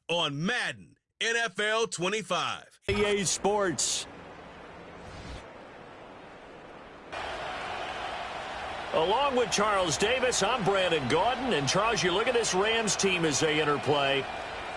on Madden NFL 25. EA Sports. Along with Charles Davis, I'm Brandon Gaudin. And Charles, you look at this Rams team as they interplay.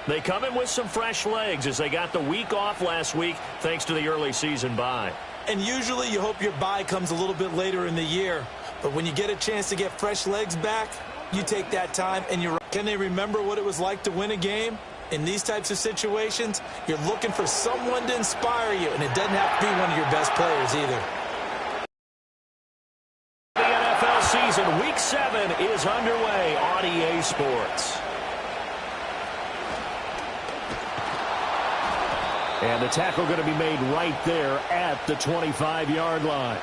They come in with some fresh legs as they got the week off last week thanks to the early season bye. And usually you hope your bye comes a little bit later in the year. But when you get a chance to get fresh legs back, you take that time and you're right. Can they remember what it was like to win a game? In these types of situations, you're looking for someone to inspire you, and it doesn't have to be one of your best players either. The NFL season, Week 7, is underway on EA Sports. And the tackle going to be made right there at the 25-yard line.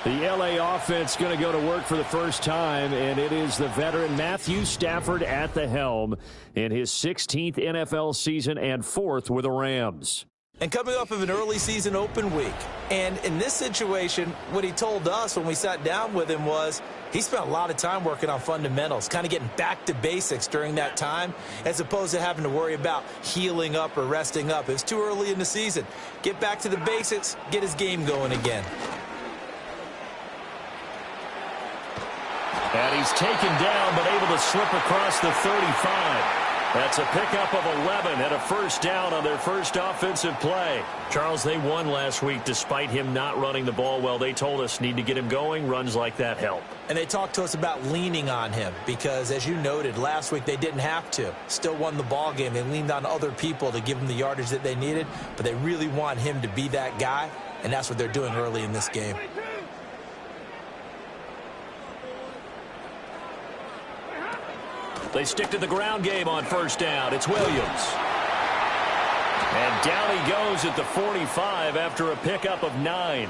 The L.A. offense going to go to work for the first time, and it is the veteran Matthew Stafford at the helm in his 16th NFL season and 4th with the Rams. And coming off of an early season open week. And in this situation, what he told us when we sat down with him was he spent a lot of time working on fundamentals, kind of getting back to basics during that time, as opposed to having to worry about healing up or resting up. It was too early in the season. Get back to the basics, get his game going again. And he's taken down, but able to slip across the 35. That's a pickup of 11 and a first down on their first offensive play. Charles, they won last week despite him not running the ball well. They told us need to get him going. Runs like that help. And they talked to us about leaning on him because, as you noted, last week they didn't have to. Still won the ball game. They leaned on other people to give them the yardage that they needed, but they really want him to be that guy, and that's what they're doing early in this game. They stick to the ground game on first down. It's Williams. And down he goes at the 45 after a pickup of 9.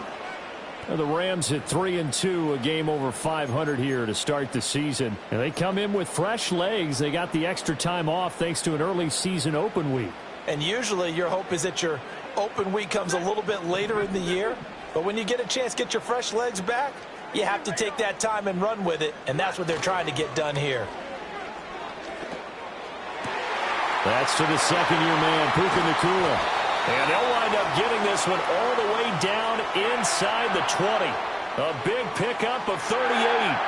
The Rams at 3-2, a game over 500 here to start the season. And they come in with fresh legs. They got the extra time off thanks to an early season open week. And usually your hope is that your open week comes a little bit later in the year. But when you get a chance to get your fresh legs back, you have to take that time and run with it. And that's what they're trying to get done here. That's to the second-year man, Puka Nacua. And they'll wind up getting this one all the way down inside the 20. A big pickup of 38.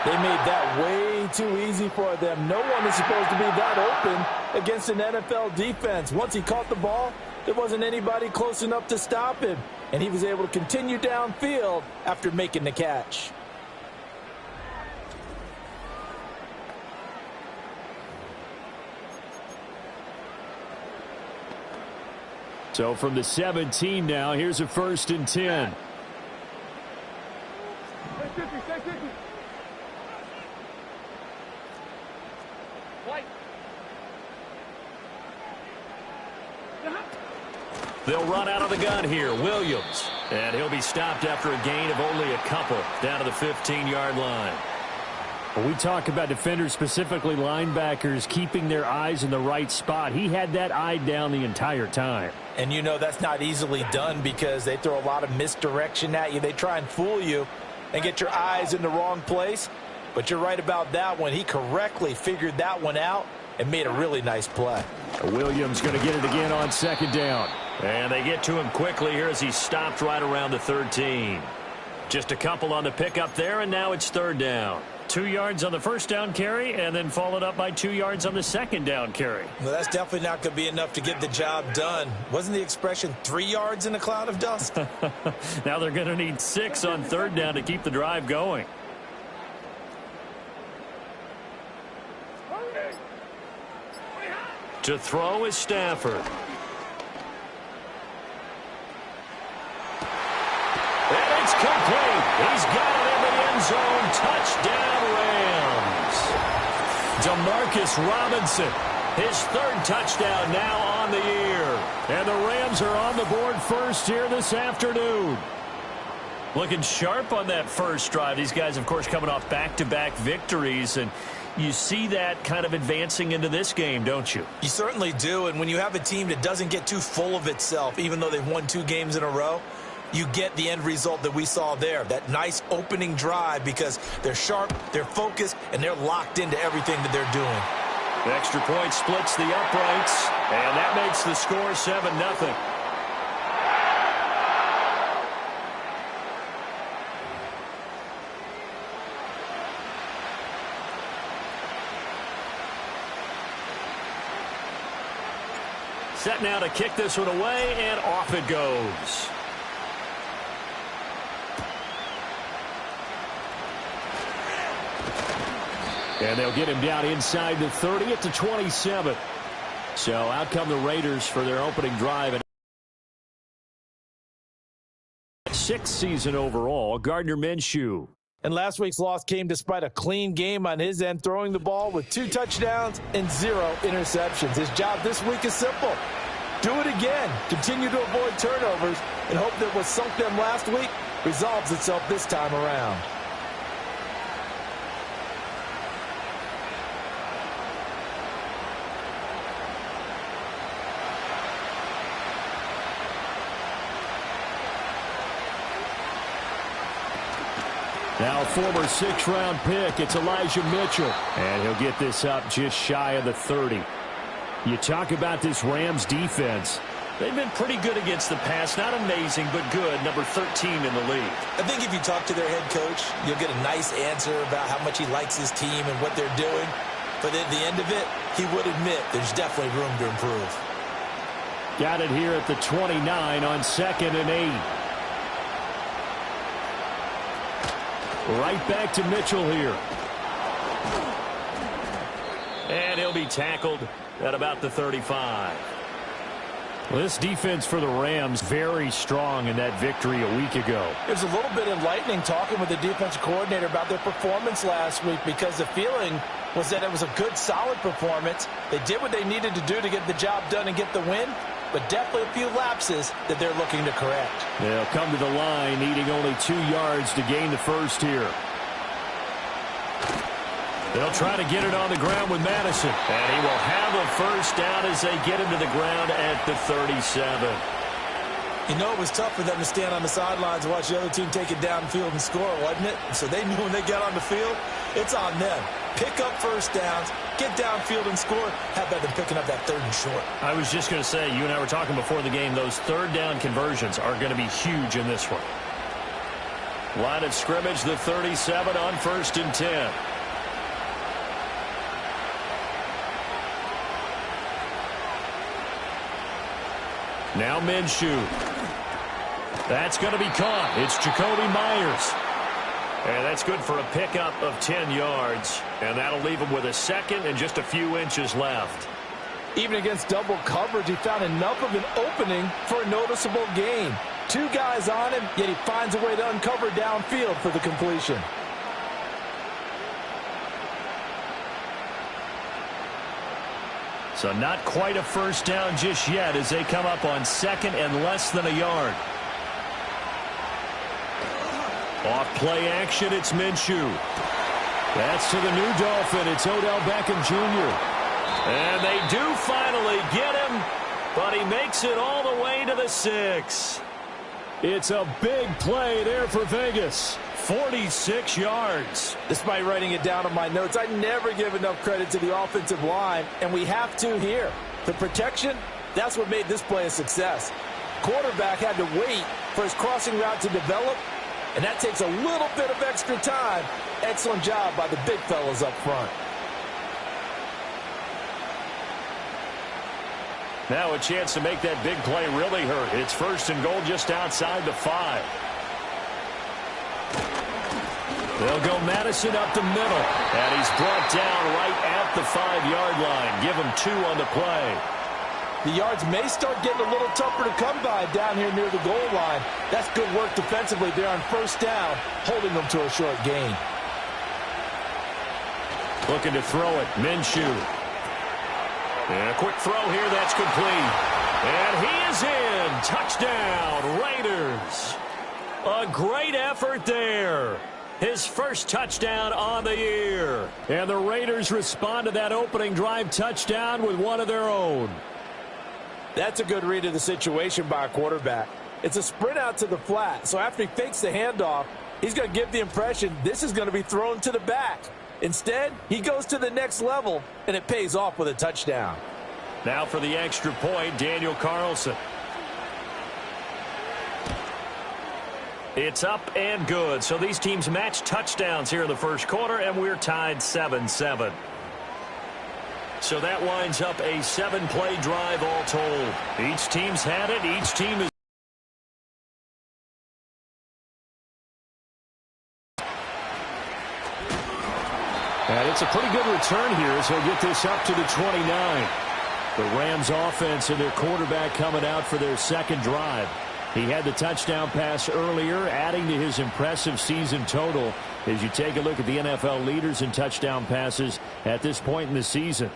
They made that way too easy for them. No one is supposed to be that open against an NFL defense. Once he caught the ball, there wasn't anybody close enough to stop him. And he was able to continue downfield after making the catch. So from the 17 now, here's a 1st and 10. They'll run out of the gun here. Williams. And he'll be stopped after a gain of only a couple down to the 15-yard line. When we talk about defenders, specifically linebackers, keeping their eyes in the right spot, he had that eye down the entire time. And you know that's not easily done because they throw a lot of misdirection at you. They try and fool you and get your eyes in the wrong place. But you're right about that one. He correctly figured that one out and made a really nice play. Williams going to get it again on 2nd down. And they get to him quickly here as he stopped right around the 13. Just a couple on the pickup there, and now it's 3rd down. 2 yards on the 1st down carry, and then followed up by 2 yards on the 2nd down carry. Well, that's definitely not going to be enough to get the job done. Wasn't the expression 3 yards in a cloud of dust? Now they're going to need 6 on 3rd down to keep the drive going. To throw is Stafford. And it's complete. He's got it in the end zone. Touchdown, Rams. Demarcus Robinson, his 3rd touchdown now on the year. And the Rams are on the board first here this afternoon. Looking sharp on that first drive. These guys, of course, coming off back-to-back victories, and you see that kind of advancing into this game, don't you? You certainly do, and when you have a team that doesn't get too full of itself, even though they've won 2 games in a row, you get the end result that we saw there, that nice opening drive because they're sharp, they're focused, and they're locked into everything that they're doing. The extra point splits the uprights. And that makes the score 7-0. Set now to kick this one away, and off it goes. And they'll get him down inside the 30 at the 27. So out come the Raiders for their opening drive. And 6th season overall, Gardner Minshew. And last week's loss came despite a clean game on his end, throwing the ball with 2 touchdowns and 0 interceptions. His job this week is simple. Do it again. Continue to avoid turnovers and hope that what sunk them last week resolves itself this time around. Now former 6th-round pick, it's Elijah Mitchell. And he'll get this up just shy of the 30. You talk about this Rams defense. They've been pretty good against the pass. Not amazing, but good. Number 13 in the league. I think if you talk to their head coach, you'll get a nice answer about how much he likes his team and what they're doing. But at the end of it, he would admit there's definitely room to improve. Got it here at the 29 on 2nd and 8. Right back to Mitchell here. And he'll be tackled at about the 35. Well, this defense for the Rams very strong in that victory a week ago. It was a little bit enlightening talking with the defensive coordinator about their performance last week, because the feeling was that it was a good, solid performance. They did what they needed to do to get the job done and get the win, but definitely a few lapses that they're looking to correct. They'll come to the line, needing only 2 yards to gain the first here. They'll try to get it on the ground with Madison. And he will have a first down as they get him to the ground at the 37. You know, it was tough for them to stand on the sidelines and watch the other team take it downfield and score, wasn't it? So they knew when they got on the field, it's on them. Pick up first downs, get downfield and score. How about them picking up that 3rd and short? I was just going to say, you and I were talking before the game, those 3rd down conversions are going to be huge in this one. Line of scrimmage, the 37 on 1st and 10. Now Minshew. That's going to be caught. It's Jacoby Myers. And that's good for a pickup of 10 yards. And that'll leave him with a 2nd and just a few inches left. Even against double coverage, he found enough of an opening for a noticeable gain. 2 guys on him, yet he finds a way to uncover downfield for the completion. So not quite a first down just yet as they come up on 2nd and less than a yard. Off play action, it's Minshew. That's to the new Dolphin. It's Odell Beckham Jr. And they do finally get him, but he makes it all the way to the 6. It's a big play there for Vegas. 46 yards. Despite writing it down on my notes, I never give enough credit to the offensive line, and we have to here. The protection, that's what made this play a success. Quarterback had to wait for his crossing route to develop, and that takes a little bit of extra time. Excellent job by the big fellas up front. Now a chance to make that big play really hurt. It's 1st and goal just outside the 5. They'll go Madison up the middle. And he's brought down right at the 5-yard line. Give him 2 on the play. The yards may start getting a little tougher to come by down here near the goal line. That's good work defensively there on 1st down, holding them to a short gain. Looking to throw it. Minshew. And a quick throw here. That's complete. And he is in. Touchdown, Raiders. A great effort there. His first touchdown on the year. And the Raiders respond to that opening drive touchdown with one of their own. That's a good read of the situation by a quarterback. It's a sprint out to the flat. So after he fakes the handoff, he's going to give the impression this is going to be thrown to the back. Instead, he goes to the next level, and it pays off with a touchdown. Now for the extra point, Daniel Carlson. It's up and good. So these teams match touchdowns here in the first quarter, and we're tied 7-7. So that winds up a 7-play drive all told. Each team's had it. Each team is. And it's a pretty good return here as he'll get this up to the 29. The Rams offense and their quarterback coming out for their second drive. He had the touchdown pass earlier, adding to his impressive season total as you take a look at the NFL leaders in touchdown passes at this point in the season.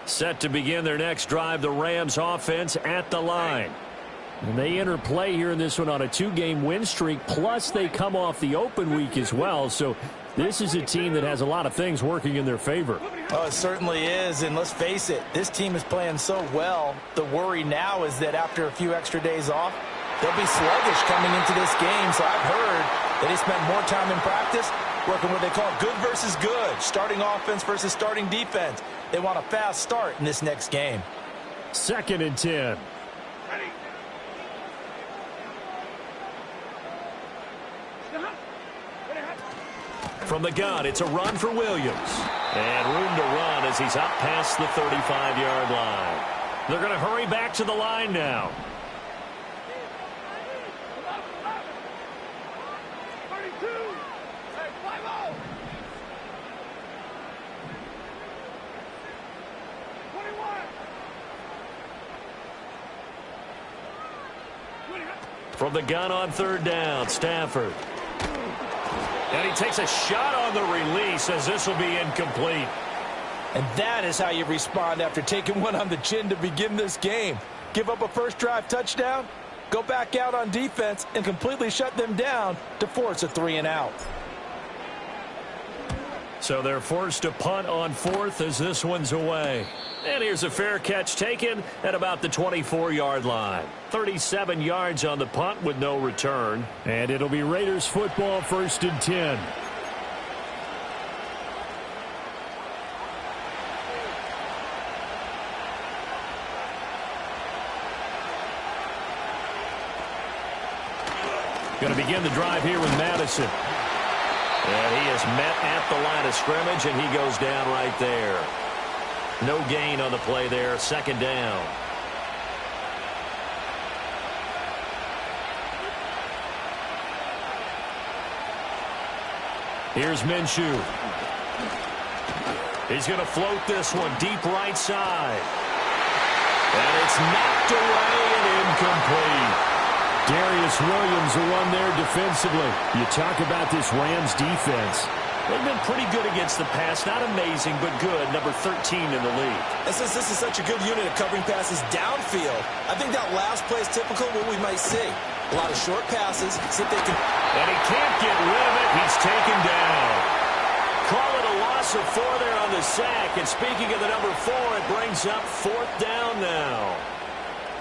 Set to begin their next drive, the Rams offense at the line. And they enter play here in this one on a 2-game win streak, plus they come off the open week as well. So this is a team that has a lot of things working in their favor. Oh, it certainly is, and let's face it, this team is playing so well. The worry now is that after a few extra days off, they'll be sluggish coming into this game. So I've heard that he spent more time in practice working what they call good versus good, starting offense versus starting defense. They want a fast start in this next game. 2nd and 10. From the gun, it's a run for Williams. And room to run as he's up past the 35-yard line. They're going to hurry back to the line now. From the gun on 3rd down, Stafford. And he takes a shot on the release as this will be incomplete. And that is how you respond after taking one on the chin to begin this game. Give up a first drive touchdown, go back out on defense, and completely shut them down to force a 3-and-out. So they're forced to punt on 4th as this one's away. And here's a fair catch taken at about the 24-yard line. 37 yards on the punt with no return. And it'll be Raiders football, 1st and 10. Going to begin the drive here with Madison. And he is met at the line of scrimmage, and he goes down right there. No gain on the play there, 2nd down. Here's Minshew. He's going to float this one deep right side. And it's knocked away and incomplete. Darius Williams will run there defensively. You talk about this Rams defense. They've been pretty good against the pass. Not amazing, but good. Number 13 in the league. And since this is such a good unit of covering passes downfield, I think that last play is typical of what we might see. A lot of short passes. See if they can. And he can't get rid of it. He's taken down. Call it a loss of 4 there on the sack. And speaking of the number 4, it brings up 4th down now.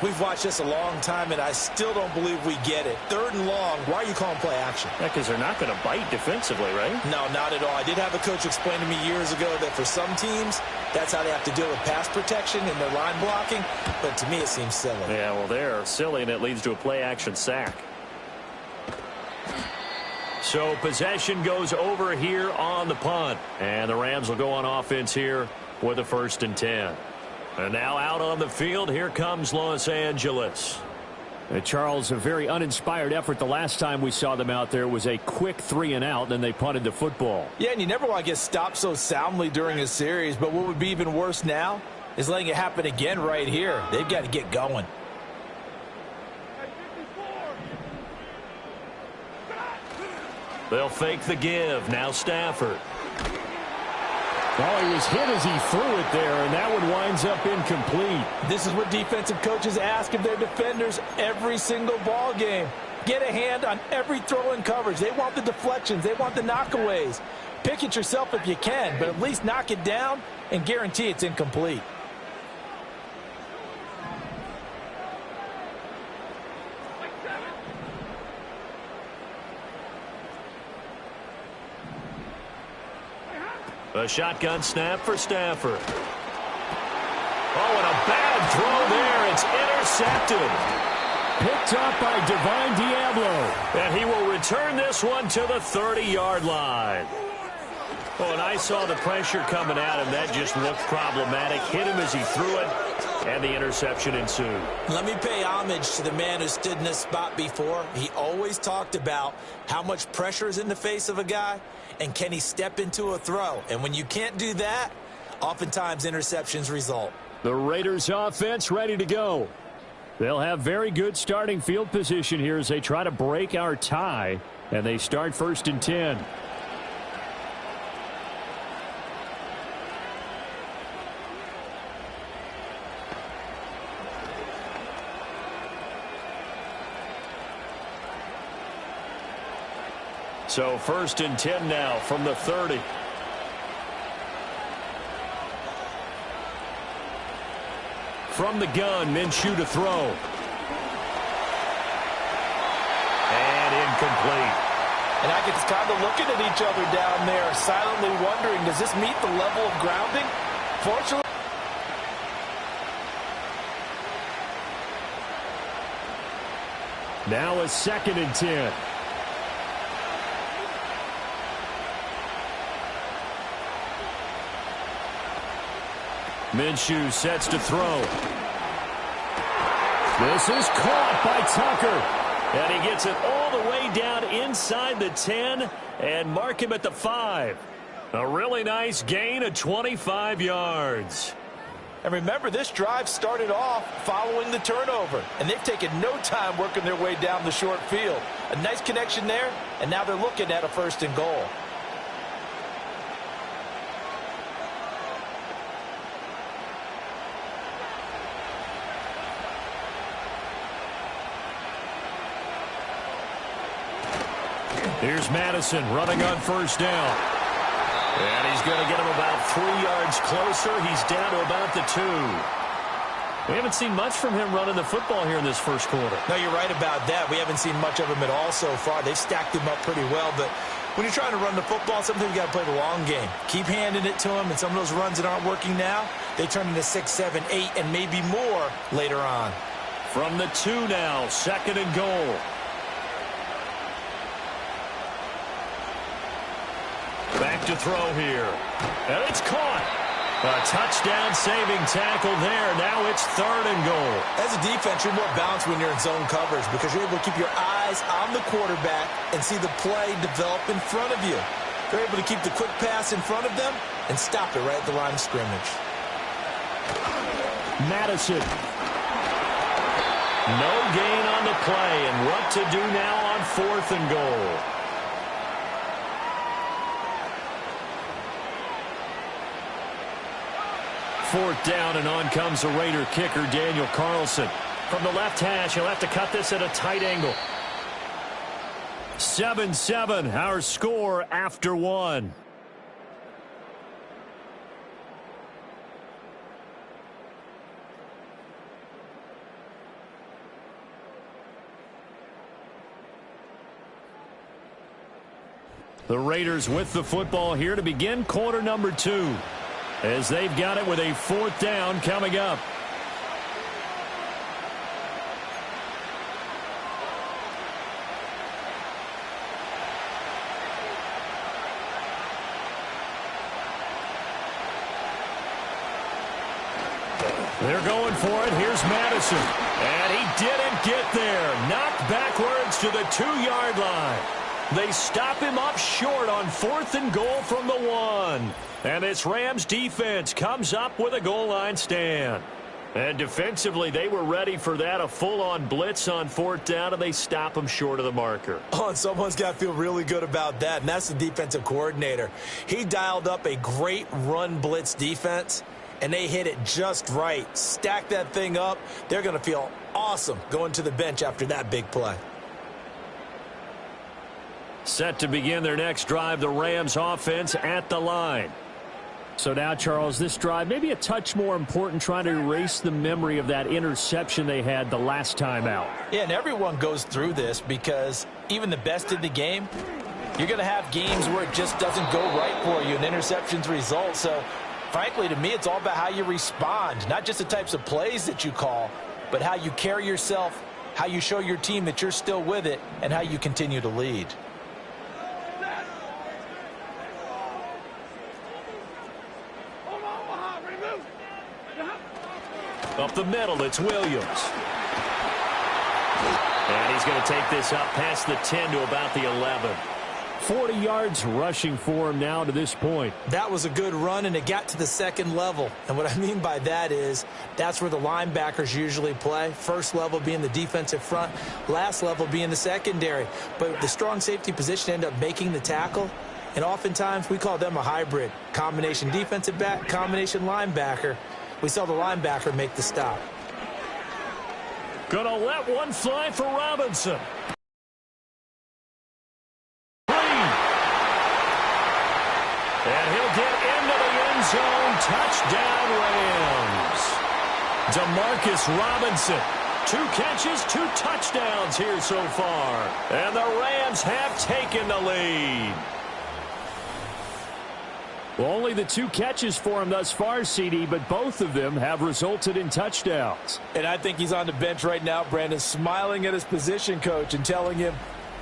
We've watched this a long time, and I still don't believe we get it. 3rd and long, why are you calling play action? Yeah, because they're not going to bite defensively, right? No, not at all. I did have a coach explain to me years ago that for some teams, that's how they have to deal with pass protection and their line blocking. But to me, it seems silly. Yeah, well, they're silly, and it leads to a play action sack. So possession goes over here on the punt. And the Rams will go on offense here with a 1st and 10. And now out on the field, here comes Los Angeles. Charles, a very uninspired effort. The last time we saw them out there was a quick 3-and-out, then they punted the football. Yeah, and you never want to get stopped so soundly during a series, but what would be even worse now is letting it happen again right here. They've got to get going. They'll fake the give. Now Stafford. Well, he was hit as he threw it there, and that one winds up incomplete. This is what defensive coaches ask of their defenders every single ball game. Get a hand on every throw in coverage. They want the deflections. They want the knockaways. Pick it yourself if you can, but at least knock it down and guarantee it's incomplete. A shotgun snap for Stafford. Oh, and a bad Big throw there. It's intercepted. Picked up by Divine Diablo. And he will return this one to the 30-yard line. Oh, and I saw the pressure coming at him. That just looked problematic. Hit him as he threw it, and the interception ensued. Let me pay homage to the man who stood in this spot before. He always talked about how much pressure is in the face of a guy, and can he step into a throw. And when you can't do that, oftentimes interceptions result. The Raiders offense ready to go. They'll have very good starting field position here as they try to break our tie, and they start 1st and 10. So 1st and 10 now from the 30. From the gun, Minshew to throw. And incomplete. And I get kind of looking at each other down there, silently wondering, does this meet the level of grounding? Fortunately, now a 2nd and 10. Minshew sets to throw. This is caught by Tucker. And he gets it all the way down inside the 10 and mark him at the 5. A really nice gain of 25 yards. and remember, this drive started off following the turnover, and they've taken no time working their way down the short field. A nice connection there, and now they're looking at a 1st and goal. Here's Madison running on 1st down. And he's going to get him about 3 yards closer. He's down to about the 2. We haven't seen much from him running the football here in this first quarter. No, you're right about that. We haven't seen much of him at all so far. They've stacked him up pretty well, but when you're trying to run the football, sometimes you got to play the long game. Keep handing it to him, and some of those runs that aren't working now, they turn into 6, 7, 8, and maybe more later on. From the 2 now, 2nd and goal. Back to throw here. And it's caught. A touchdown-saving tackle there. Now it's 3rd and goal. As a defense, you're more balanced when you're in zone coverage because you're able to keep your eyes on the quarterback and see the play develop in front of you. They're able to keep the quick pass in front of them and stop it right at the line of scrimmage. Madison. No gain on the play, and what to do now on 4th and goal. Fourth down, and on comes the Raider kicker, Daniel Carlson. From the left hash, he'll have to cut this at a tight angle. 7-7, our score after 1. The Raiders with the football here to begin quarter number 2. As they've got it with a 4th down coming up. They're going for it. Here's Madison. And he didn't get there. Knocked backwards to the 2-yard line. They stop him up short on 4th and goal from the 1. And this Rams defense comes up with a goal line stand. And defensively, they were ready for that, a full-on blitz on 4th down, and they stop him short of the marker. Oh, and someone's got to feel really good about that, and that's the defensive coordinator. He dialed up a great run blitz defense, and they hit it just right. Stack that thing up. They're going to feel awesome going to the bench after that big play. Set to begin their next drive, the Rams offense at the line. So now, Charles, this drive maybe a touch more important, trying to erase the memory of that interception they had the last time out. Yeah, and everyone goes through this because even the best in the game, you're going to have games where it just doesn't go right for you and interceptions result. So frankly, to me, it's all about how you respond, not just the types of plays that you call, but how you carry yourself, how you show your team that you're still with it, and how you continue to lead. Up the middle, it's Williams. And he's going to take this up past the 10 to about the 11. 40 yards rushing for him now to this point. That was a good run, and it got to the second level. And what I mean by that is that's where the linebackers usually play. First level being the defensive front, last level being the secondary. But the strong safety position ended up making the tackle, and oftentimes we call them a hybrid. Combination defensive back, combination linebacker. We saw the linebacker make the stop. Gonna let one fly for Robinson. And he'll get into the end zone. Touchdown, Rams. Demarcus Robinson. 2 catches, 2 touchdowns here so far. And the Rams have taken the lead. Well, only the 2 catches for him thus far, CD, but both of them have resulted in touchdowns. And I think he's on the bench right now, Brandon, smiling at his position coach and telling him,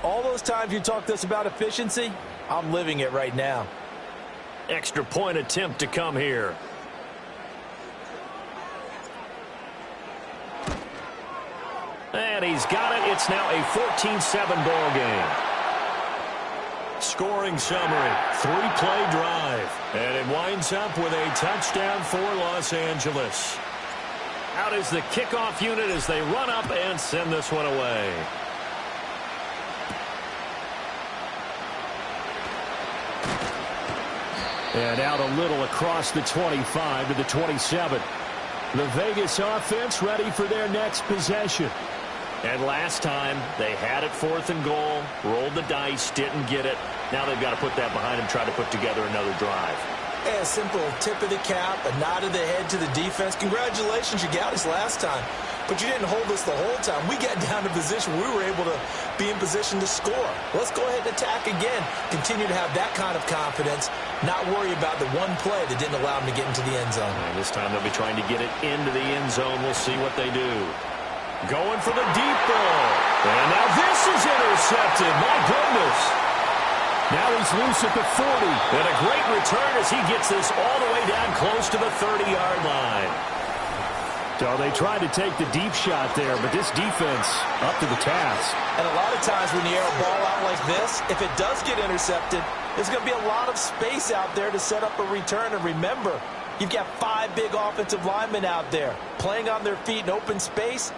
all those times you talked to us about efficiency, I'm living it right now. Extra point attempt to come here. And he's got it. It's now a 14-7 ball game. Scoring summary, 3-play drive. And it winds up with a touchdown for Los Angeles. Out is the kickoff unit as they run up and send this one away. And out a little across the 25 to the 27. The Vegas offense ready for their next possession. And last time, they had it 4th and goal, rolled the dice, didn't get it. Now they've got to put that behind them, try to put together another drive. A simple tip of the cap, a nod of the head to the defense. Congratulations, you got us last time. But you didn't hold us the whole time. We got down to position. We were able to be in position to score. Let's go ahead and attack again. Continue to have that kind of confidence. Not worry about the one play that didn't allow them to get into the end zone. And this time they'll be trying to get it into the end zone. We'll see what they do. Going for the deep ball. And now this is intercepted. My goodness. Now he's loose at the 40. And a great return as he gets this all the way down close to the 30-yard line. So they tried to take the deep shot there, but this defense up to the task. And a lot of times when you air a ball out like this, if it does get intercepted, there's going to be a lot of space out there to set up a return. And remember, you've got 5 big offensive linemen out there playing on their feet in open space.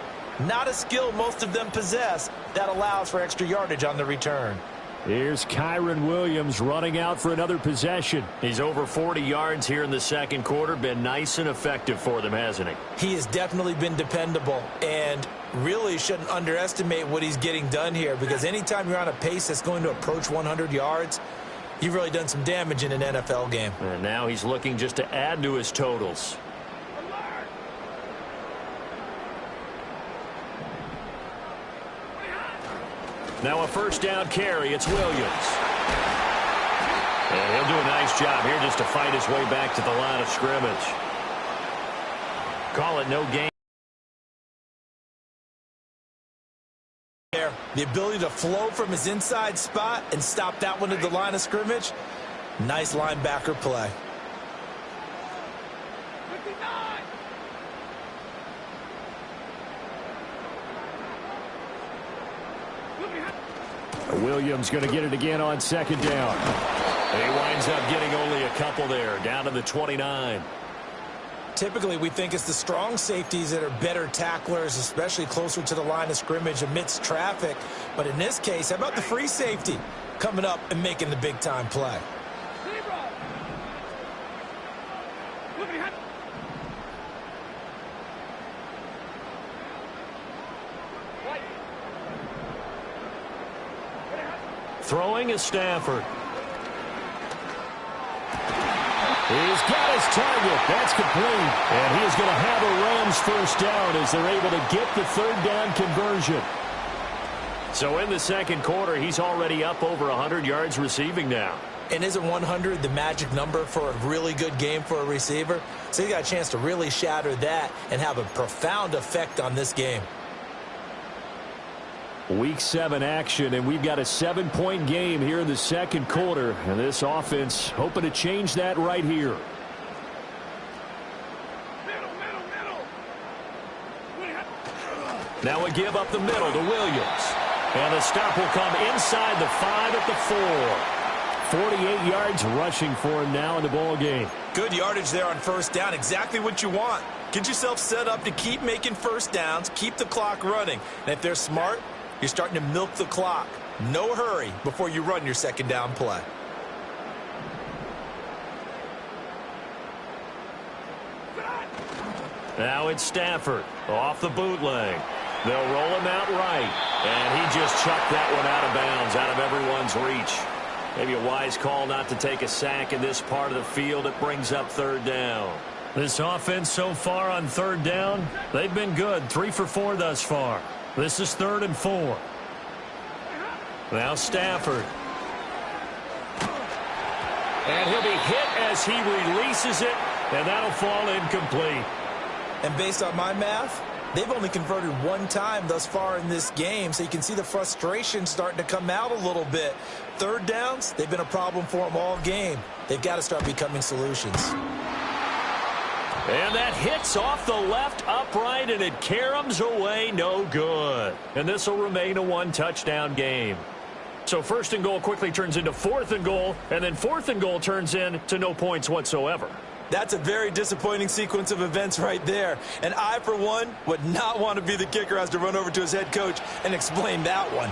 Not a skill most of them possess that allows for extra yardage on the return. Here's Kyren Williams running out for another possession. He's over 40 yards here in the second quarter. Been nice and effective for them, hasn't he? He has definitely been dependable, and really shouldn't underestimate what he's getting done here, because anytime you're on a pace that's going to approach 100 yards, you've really done some damage in an NFL game. And now he's looking just to add to his totals. Now a first down carry. It's Williams. And he'll do a nice job here just to fight his way back to the line of scrimmage. Call it no gain. The ability to flow from his inside spot and stop that one at the line of scrimmage. Nice linebacker play. Williams going to get it again on second down. And he winds up getting only a couple there, down to the 29. Typically, we think it's the strong safeties that are better tacklers, especially closer to the line of scrimmage amidst traffic. But in this case, how about the free safety coming up and making the big-time play? Throwing is Stafford. He's got his target. That's complete. And he is going to have a Rams first down as they're able to get the third down conversion. So in the second quarter, he's already up over 100 yards receiving now. And isn't 100 the magic number for a really good game for a receiver? So he got a chance to really shatter that and have a profound effect on this game. Week 7 action, and we've got a 7-point game here in the second quarter. And this offense hoping to change that right here. Now a give up the middle to Williams. And the stop will come inside the 5 at the 4. 48 yards rushing for him now in the ball game. Good yardage there on first down. Exactly what you want. Get yourself set up to keep making first downs, keep the clock running. And if they're smart, you're starting to milk the clock. No hurry before you run your second down play. Now it's Stafford off the bootleg. They'll roll him out right. And he just chucked that one out of bounds, out of everyone's reach. Maybe a wise call not to take a sack in this part of the field. It brings up third down. This offense so far on third down, they've been good. 3 for 4 thus far. This is 3rd and 4. Now Stafford. And he'll be hit as he releases it, and that'll fall incomplete. And based on my math, they've only converted 1 time thus far in this game, so you can see the frustration starting to come out a little bit. Third downs, they've been a problem for them all game. They've got to start becoming solutions. And that hits off the left upright, and it caroms away, no good. And this will remain a 1-touchdown game. So 1st and goal quickly turns into 4th and goal, and then 4th and goal turns into no points whatsoever. That's a very disappointing sequence of events right there. And I, for one, would not want to be the kicker who has to run over to his head coach and explain that one.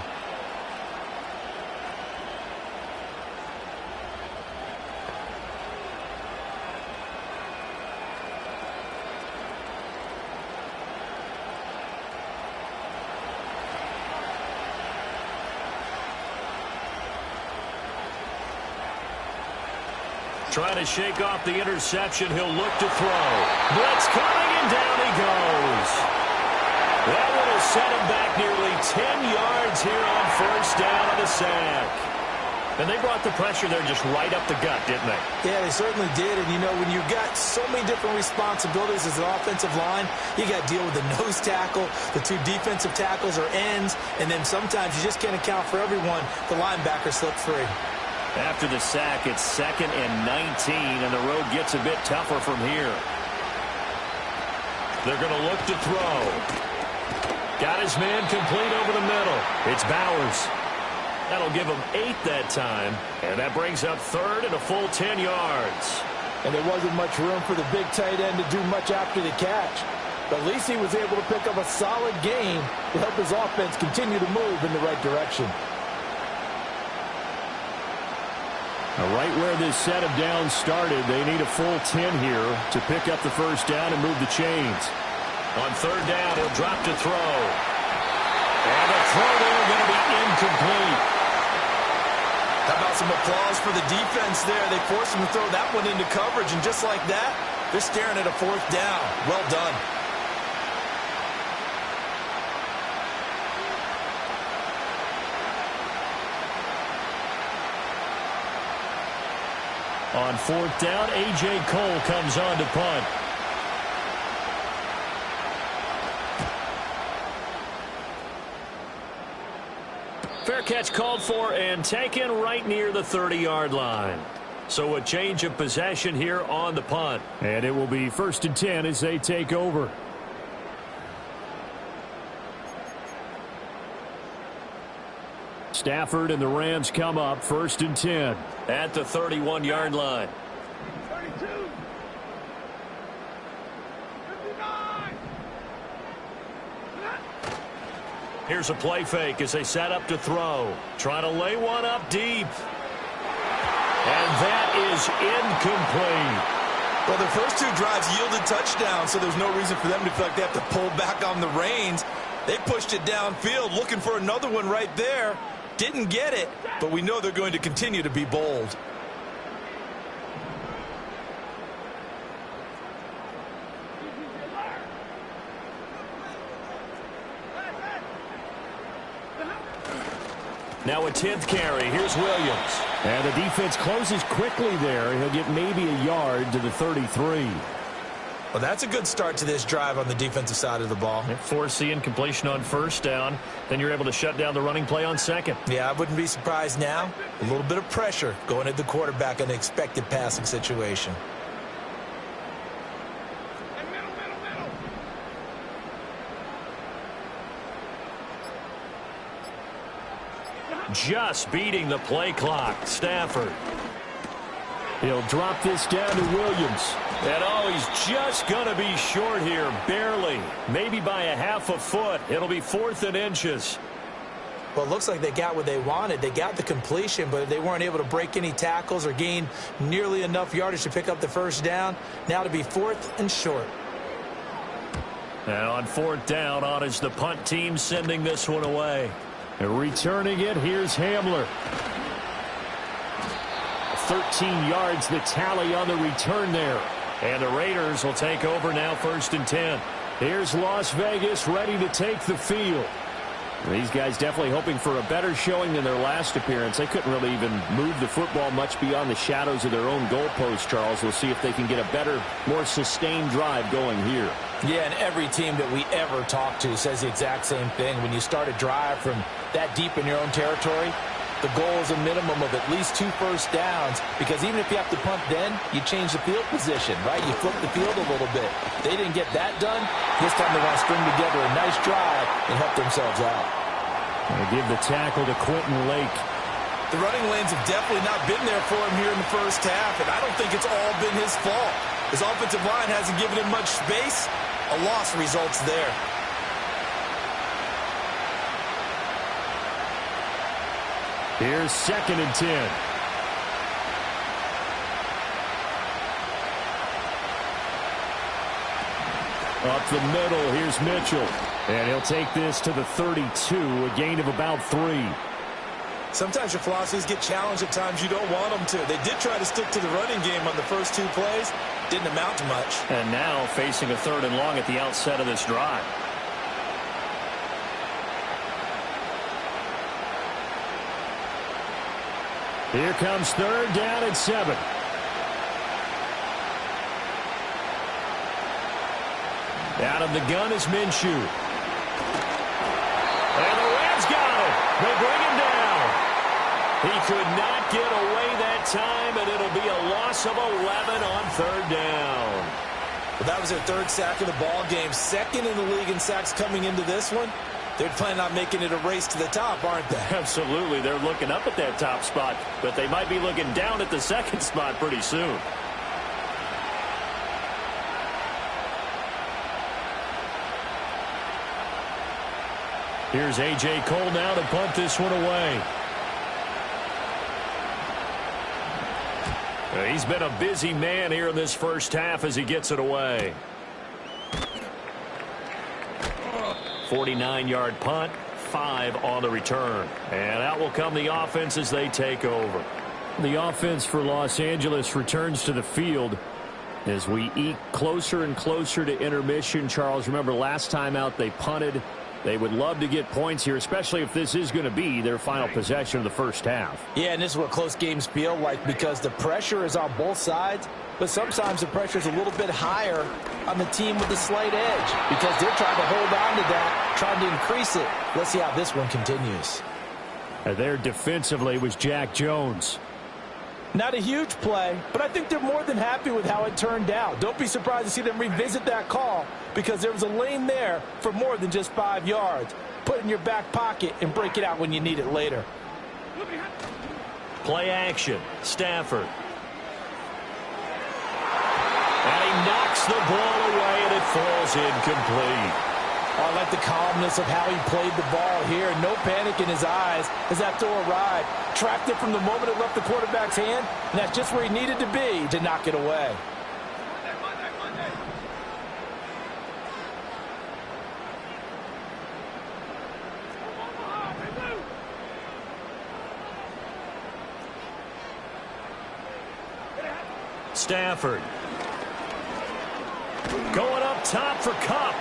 Trying to shake off the interception. He'll look to throw. Blitz coming, and down he goes. That one will set him back nearly 10 yards here on first down on the sack. And they brought the pressure there just right up the gut, didn't they? Yeah, they certainly did. And, you know, when you've got so many different responsibilities as an offensive line, you got to deal with the nose tackle, the 2 defensive tackles or ends, and then sometimes you just can't account for everyone. The linebacker slipped free. After the sack, it's 2nd and 19, and the road gets a bit tougher from here. They're going to look to throw. Got his man complete over the middle. It's Bowers. That'll give him 8 that time, and that brings up 3rd and a full 10 yards. And there wasn't much room for the big tight end to do much after the catch. But at least he was able to pick up a solid gain to help his offense continue to move in the right direction. Now, right where this set of downs started, they need a full 10 here to pick up the first down and move the chains. On 3rd down, he'll drop to throw. And the throw there going to be incomplete. How about some applause for the defense there? They forced him to throw that one into coverage, and just like that, they're staring at a 4th down. Well done. On 4th down, A.J. Cole comes on to punt. Fair catch called for and taken right near the 30-yard line. So a change of possession here on the punt. And it will be 1st and 10 as they take over. Stafford and the Rams come up 1st and 10 at the 31-yard line. 32. 59. Here's a play fake as they set up to throw. Trying to lay one up deep. And that is incomplete. Well, their first 2 drives yielded touchdowns, so there's no reason for them to feel like they have to pull back on the reins. They pushed it downfield, looking for another one right there. Didn't get it, but we know they're going to continue to be bold. Now a 10th carry. Here's Williams. And the defense closes quickly there. He'll get maybe a yard to the 33. Well, that's a good start to this drive on the defensive side of the ball. Forcing completion on first down. Then you're able to shut down the running play on second. Yeah, I wouldn't be surprised now. A little bit of pressure going at the quarterback in an expected passing situation. Just beating the play clock. Stafford. He'll drop this down to Williams. And oh, he's just going to be short here. Barely. Maybe by a half a foot. It'll be 4th and inches. Well, it looks like they got what they wanted. They got the completion, but they weren't able to break any tackles or gain nearly enough yardage to pick up the first down. Now to be 4th and short. And on 4th down, on is the punt team sending this one away. And returning it, here's Hamler. 13 yards, the tally on the return there. And the Raiders will take over now, 1st and 10. Here's Las Vegas ready to take the field. These guys definitely hoping for a better showing than their last appearance. They couldn't really even move the football much beyond the shadows of their own goalpost, Charles. We'll see if they can get a better, more sustained drive going here. Yeah, and every team that we ever talk to says the exact same thing. When you start a drive from that deep in your own territory, the goal is a minimum of at least 2 first downs, because even if you have to punt then, you change the field position, right? You flip the field a little bit. They didn't get that done. This time they want to string together a nice drive and help themselves out. They give the tackle to Quentin Lake. The running lanes have definitely not been there for him here in the first half, and I don't think it's all been his fault. His offensive line hasn't given him much space. A loss results there. Here's 2nd and 10. Up the middle, here's Mitchell. And he'll take this to the 32, a gain of about 3. Sometimes your philosophies get challenged at times you don't want them to. They did try to stick to the running game on the first 2 plays. Didn't amount to much. And now facing a 3rd and long at the outset of this drive. Here comes 3rd down and 7. Out of the gun is Minshew. And the Rams got him. They bring him down. He could not get away that time, and it'll be a loss of 11 on 3rd down. Well, that was their 3rd sack of the ball game. 2nd in the league in sacks coming into this one. They're planning on making it a race to the top, aren't they? Absolutely. They're looking up at that top spot, but they might be looking down at the 2nd spot pretty soon. Here's A.J. Cole now to punt this one away. He's been a busy man here in this first half as he gets it away. 49-yard punt, 5 on the return. And out will come the offense as they take over. The offense for Los Angeles returns to the field as we eke closer and closer to intermission. Charles, remember last time out they punted. They would love to get points here, especially if this is going to be their final possession of the first half. Yeah, and this is what close games feel like, because the pressure is on both sides, but sometimes the pressure is a little bit higher on the team with the slight edge, because they're trying to hold on to that, trying to increase it. Let's see how this one continues. And there defensively was Jack Jones. Not a huge play, but I think they're more than happy with how it turned out. Don't be surprised to see them revisit that call, because there was a lane there for more than just 5 yards. Put it in your back pocket and break it out when you need it later. Play action. Stafford. And he knocks the ball away, and it falls incomplete. I like the calmness of how he played the ball here. No panic in his eyes as that throw arrived. Tracked it from the moment it left the quarterback's hand, and that's just where he needed to be to knock it away. Stafford. Going up top for Kupp.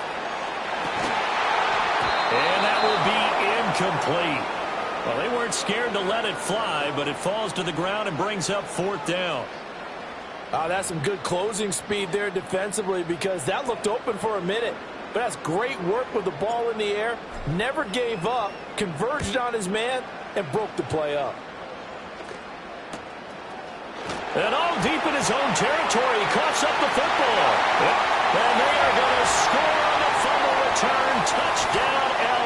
And that will be incomplete. Well, they weren't scared to let it fly, but it falls to the ground and brings up 4th down. That's some good closing speed there defensively, because that looked open for a minute. But that's great work with the ball in the air. Never gave up, converged on his man, and broke the play up. And all deep in his own territory, he coughs up the football. And they are going to score on the fumble return. Touchdown, LA.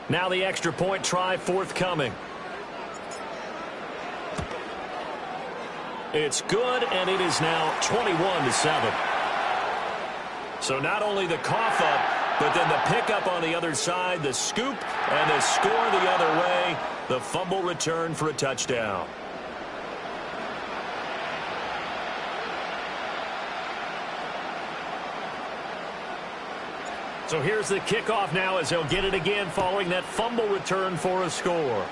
Now the extra point try forthcoming. It's good, and it is now 21-7. So not only the cough up, but then the pickup on the other side, the scoop, and the score the other way. The fumble return for a touchdown. So here's the kickoff now as they'll get it again following that fumble return for a score.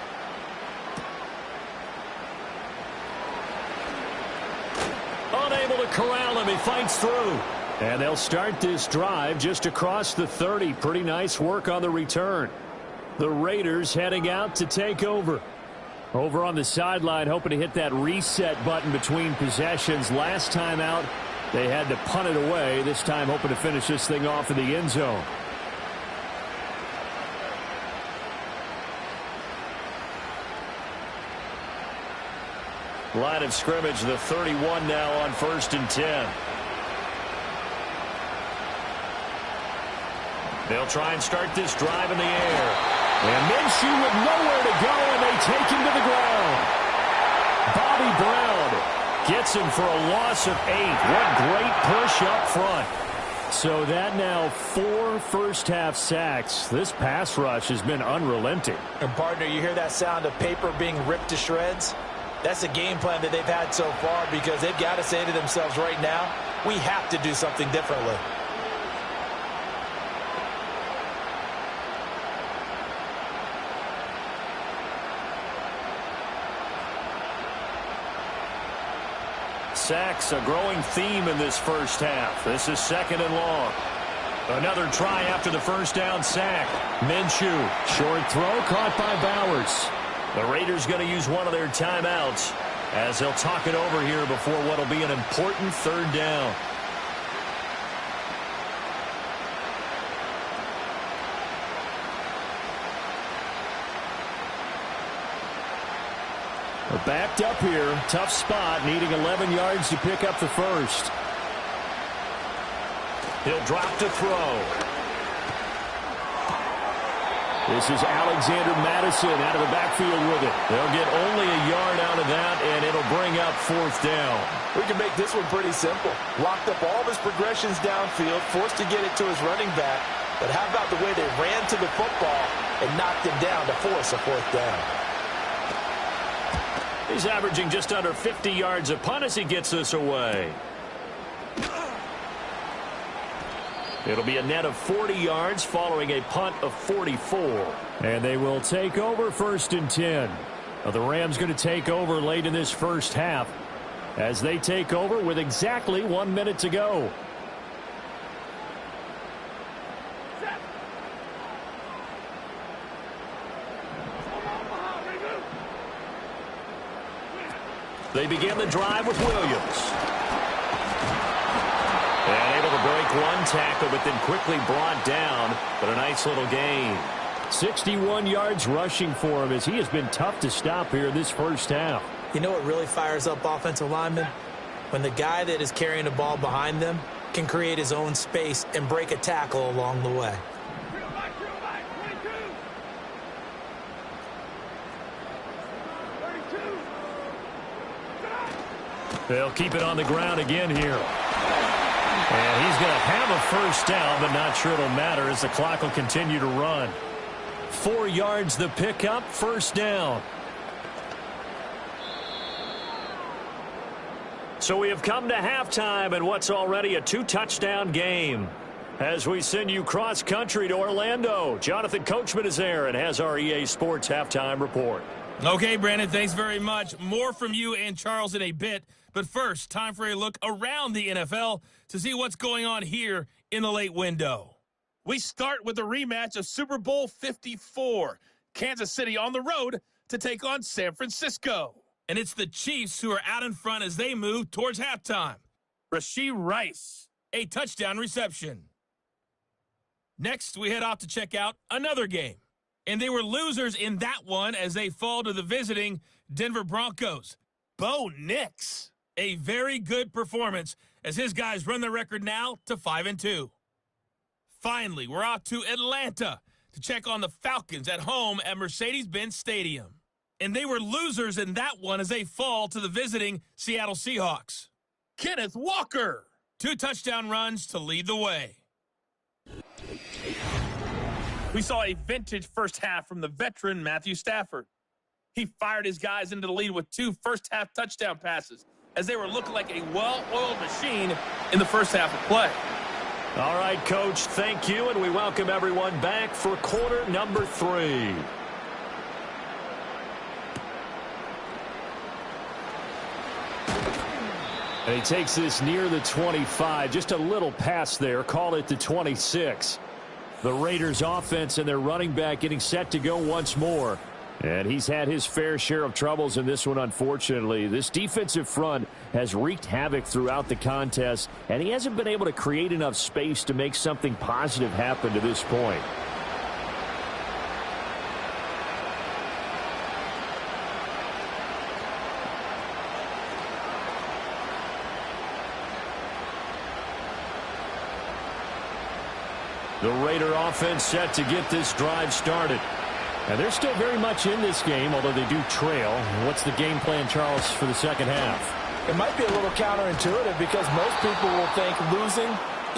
Unable to corral him. He fights through. And they'll start this drive just across the 30. Pretty nice work on the return. The Raiders heading out to take over. Over on the sideline, hoping to hit that reset button between possessions. Last time out, they had to punt it away. This time hoping to finish this thing off in the end zone. Line of scrimmage, the 31 now on 1st and 10. They'll try and start this drive in the air. And Minshew with nowhere to go, and they take him to the ground. Bobby Brown gets him for a loss of 8. What great push up front. So that now 4 first-half sacks. This pass rush has been unrelenting. And, partner, you hear that sound of paper being ripped to shreds? That's a game plan that they've had so far, because they've got to say to themselves right now, we have to do something differently. Sacks, a growing theme in this first half. This is 2nd and long. Another try after the first down sack. Minshew, short throw caught by Bowers. The Raiders going to use one of their timeouts as they'll talk it over here before what will be an important 3rd down. We're backed up here. Tough spot, needing 11 yards to pick up the first. He'll drop to throw. This is Alexander Madison out of the backfield with it. They'll get only a yard out of that, and it'll bring up 4th down. We can make this one pretty simple. Locked up all of his progressions downfield, forced to get it to his running back. But how about the way they ran to the football and knocked him down to force a 4th down? He's averaging just under 50 yards a punt as he gets this away. It'll be a net of 40 yards following a punt of 44. And they will take over 1st and 10. Now the Rams going to take over late in this first half as they take over with exactly 1 minute to go. They begin the drive with Williams. And able to break one tackle, but then quickly brought down. But a nice little gain. 61 yards rushing for him as he has been tough to stop here this first half. You know what really fires up offensive linemen? When the guy that is carrying the ball behind them can create his own space and break a tackle along the way. They'll keep it on the ground again here. And he's going to have a first down, but not sure it'll matter as the clock will continue to run. 4 yards the pickup, first down. So we have come to halftime in what's already a 2-touchdown game. As we send you cross-country to Orlando, Jonathan Coachman is there and has our EA Sports halftime report. Okay, Brandon, thanks very much. More from you and Charles in a bit. But first, time for a look around the NFL to see what's going on here in the late window. We start with a rematch of Super Bowl 54. Kansas City on the road to take on San Francisco. And it's the Chiefs who are out in front as they move towards halftime. Rashee Rice, a touchdown reception. Next, we head off to check out another game. And they were losers in that one as they fall to the visiting Denver Broncos. Bo Nix, a very good performance as his guys run the record now to 5-2. Finally, we're off to Atlanta to check on the Falcons at home at Mercedes-Benz Stadium. And they were losers in that one as they fall to the visiting Seattle Seahawks. Kenneth Walker, 2 touchdown runs to lead the way. We saw a vintage first half from the veteran Matthew Stafford. He fired his guys into the lead with 2 first-half touchdown passes as they were looking like a well-oiled machine in the first half of play. All right, Coach, thank you, and we welcome everyone back for quarter number 3. And he takes this near the 25, just a little pass there, call it the 26. The Raiders offense and their running back getting set to go once more. And he's had his fair share of troubles in this one, unfortunately. This defensive front has wreaked havoc throughout the contest, and he hasn't been able to create enough space to make something positive happen to this point. The Raider offense set to get this drive started. And they're still very much in this game, although they do trail. What's the game plan, Charles, for the second half? It might be a little counterintuitive because most people will think losing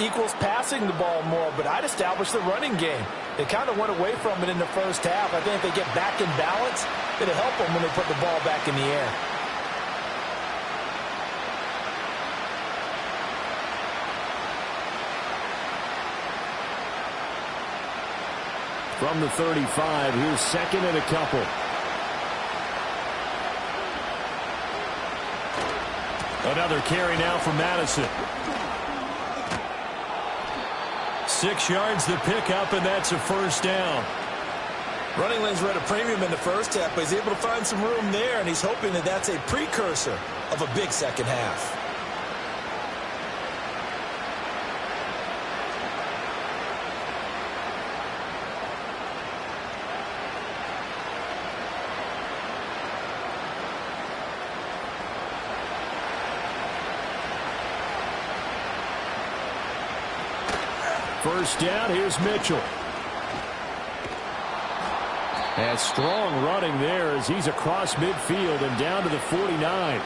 equals passing the ball more, but I'd establish the running game. They kind of went away from it in the first half. I think if they get back in balance, it'll help them when they put the ball back in the air. From the 35, here's second and a couple. Another carry now for Madison. 6 yards the pickup, and that's a first down. Running lanes were at a premium in the first half, but he's able to find some room there, and he's hoping that that's a precursor of a big second half. First down, here's Mitchell. And strong running there as he's across midfield and down to the 49.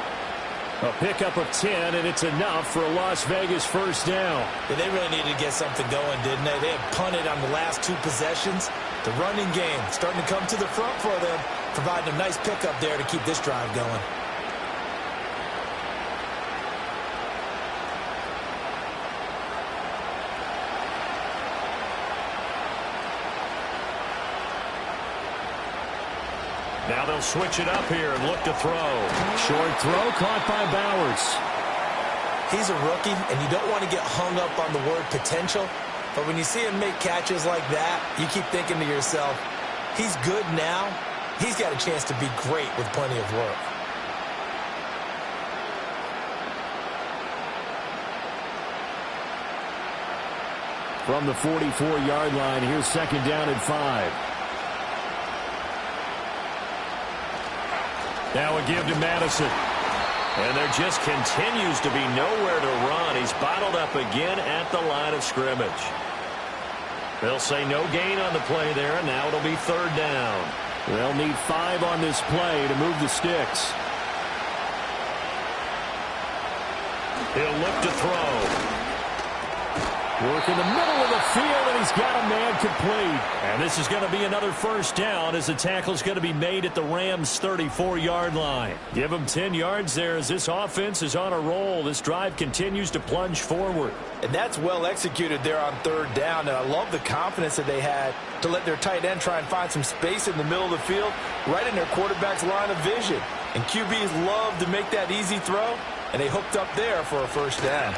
A pickup of 10, and it's enough for a Las Vegas first down. Yeah, they really needed to get something going, didn't they? They had punted on the last 2 possessions. The running game starting to come to the front for them, providing a nice pickup there to keep this drive going. Now they'll switch it up here and look to throw. Short throw caught by Bowers. He's a rookie, and you don't want to get hung up on the word potential. But when you see him make catches like that, you keep thinking to yourself, he's good now. He's got a chance to be great with plenty of work. From the 44-yard line, here's second down and 5. Now a give to Madison. And there just continues to be nowhere to run. He's bottled up again at the line of scrimmage. They'll say no gain on the play there, and now it'll be third down. They'll need 5 on this play to move the sticks. He'll look to throw. Work in the middle of the field, and he's got a man complete. And this is going to be another first down as the tackle's going to be made at the Rams' 34-yard line. Give them 10 yards there as this offense is on a roll. This drive continues to plunge forward. And that's well executed there on third down, and I love the confidence that they had to let their tight end try and find some space in the middle of the field, right in their quarterback's line of vision. And QBs love to make that easy throw, and they hooked up there for a first down.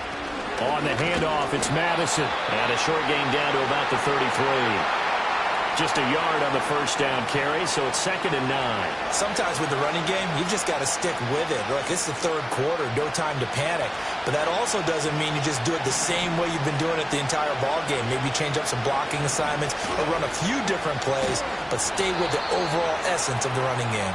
On the handoff, it's Madison. And a short gain down to about the 33. Just a yard on the first down carry, so it's 2nd and 9. Sometimes with the running game, you've just got to stick with it. Look, it's the third quarter, no time to panic. But that also doesn't mean you just do it the same way you've been doing it the entire ball game. Maybe change up some blocking assignments or run a few different plays, but stay with the overall essence of the running game.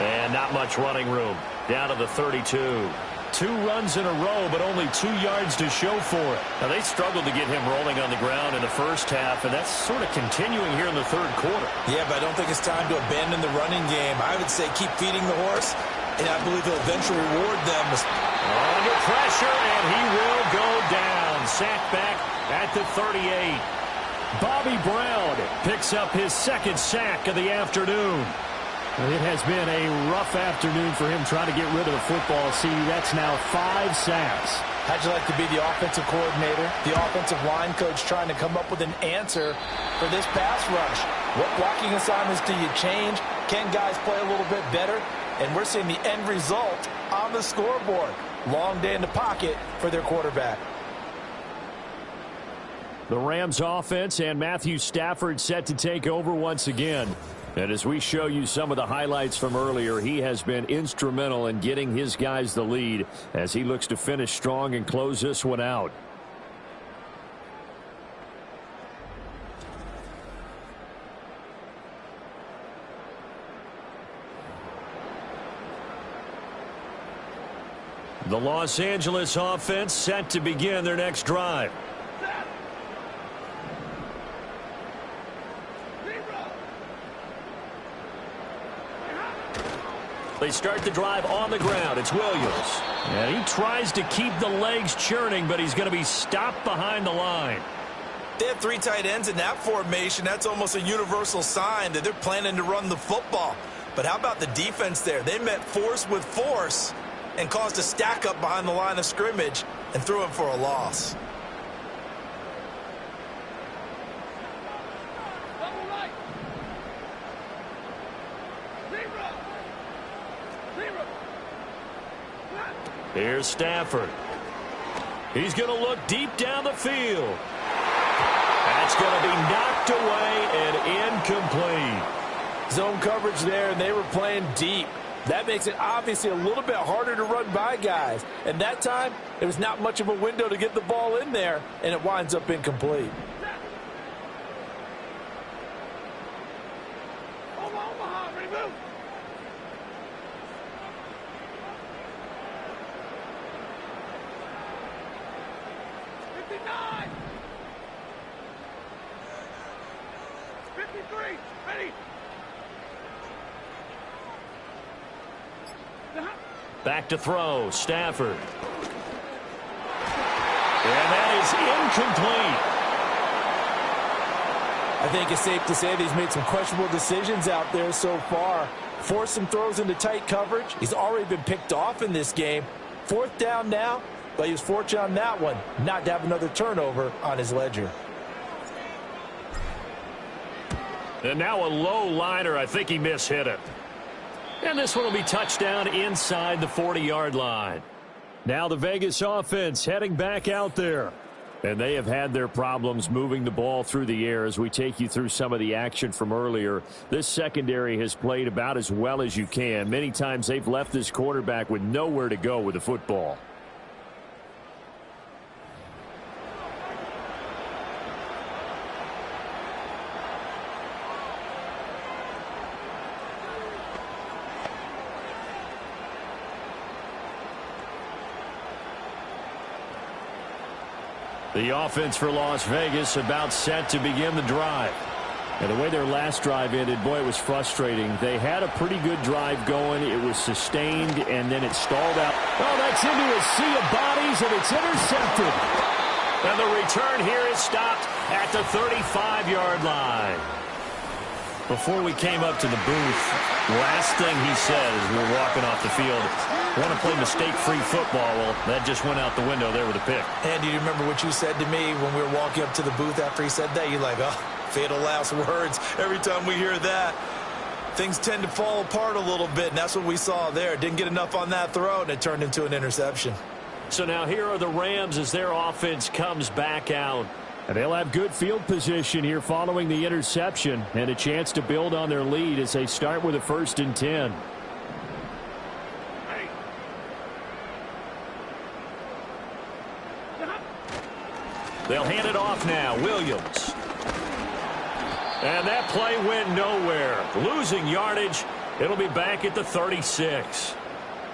And not much running room. Down to the 32. 2 runs in a row, but only 2 yards to show for it. Now, they struggled to get him rolling on the ground in the first half, and that's sort of continuing here in the third quarter. Yeah, but I don't think it's time to abandon the running game. I would say keep feeding the horse, and I believe he'll eventually reward them. Under pressure, and he will go down. Sacked back at the 38. Bobby Brown picks up his 2nd sack of the afternoon. It has been a rough afternoon for him trying to get rid of the football. See, that's now 5 sacks. How'd you like to be the offensive coordinator, the offensive line coach trying to come up with an answer for this pass rush? What blocking assignments do you change? Can guys play a little bit better? And we're seeing the end result on the scoreboard. Long day in the pocket for their quarterback. The Rams offense and Matthew Stafford set to take over once again. And as we show you some of the highlights from earlier, he has been instrumental in getting his guys the lead as he looks to finish strong and close this one out. The Los Angeles offense set to begin their next drive. They start the drive on the ground. It's Williams. And he tries to keep the legs churning, but he's going to be stopped behind the line. They have 3 tight ends in that formation. That's almost a universal sign that they're planning to run the football. But how about the defense there? They met force with force and caused a stack up behind the line of scrimmage and threw him for a loss. Here's Stafford. He's going to look deep down the field. That's going to be knocked away and incomplete. Zone coverage there, and they were playing deep. That makes it obviously a little bit harder to run by guys. And that time, it was not much of a window to get the ball in there, and it winds up incomplete. Omaha, remove. Back to throw, Stafford. And that is incomplete. I think it's safe to say that he's made some questionable decisions out there so far. Forced some throws into tight coverage. He's already been picked off in this game. 4th down now, but he was fortunate on that one not to have another turnover on his ledger. And now a low liner. I think he mishit it. And this one will be touchdown inside the 40-yard line. Now the Vegas offense heading back out there. And they have had their problems moving the ball through the air as we take you through some of the action from earlier. This secondary has played about as well as you can. Many times they've left this quarterback with nowhere to go with the football. The offense for Las Vegas about set to begin the drive. And the way their last drive ended, boy, it was frustrating. They had a pretty good drive going. It was sustained, and then it stalled out. Oh, that's into a sea of bodies, and it's intercepted. And the return here is stopped at the 35-yard line. Before we came up to the booth, last thing he said as we were walking off the field, want to play mistake-free football. Well, that just went out the window there with a pick. And do you remember what you said to me when we were walking up to the booth after he said that? You're like, oh, fatal last words. Every time we hear that, things tend to fall apart a little bit, and that's what we saw there. Didn't get enough on that throw, and it turned into an interception. So now here are the Rams as their offense comes back out. And they'll have good field position here following the interception and a chance to build on their lead as they start with a 1st and 10. They'll hand it off now. Williams. And that play went nowhere. Losing yardage. It'll be back at the 36.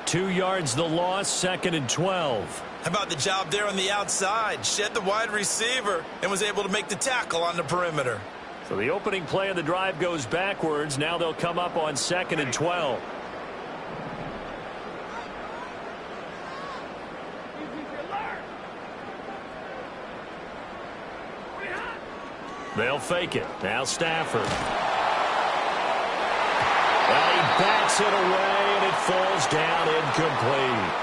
2 yards the loss, 2nd and 12. How about the job there on the outside? Shed the wide receiver and was able to make the tackle on the perimeter. So the opening play of the drive goes backwards. Now they'll come up on 2nd and 12. They'll fake it. Now Stafford. And he backs it away, and it falls down incomplete.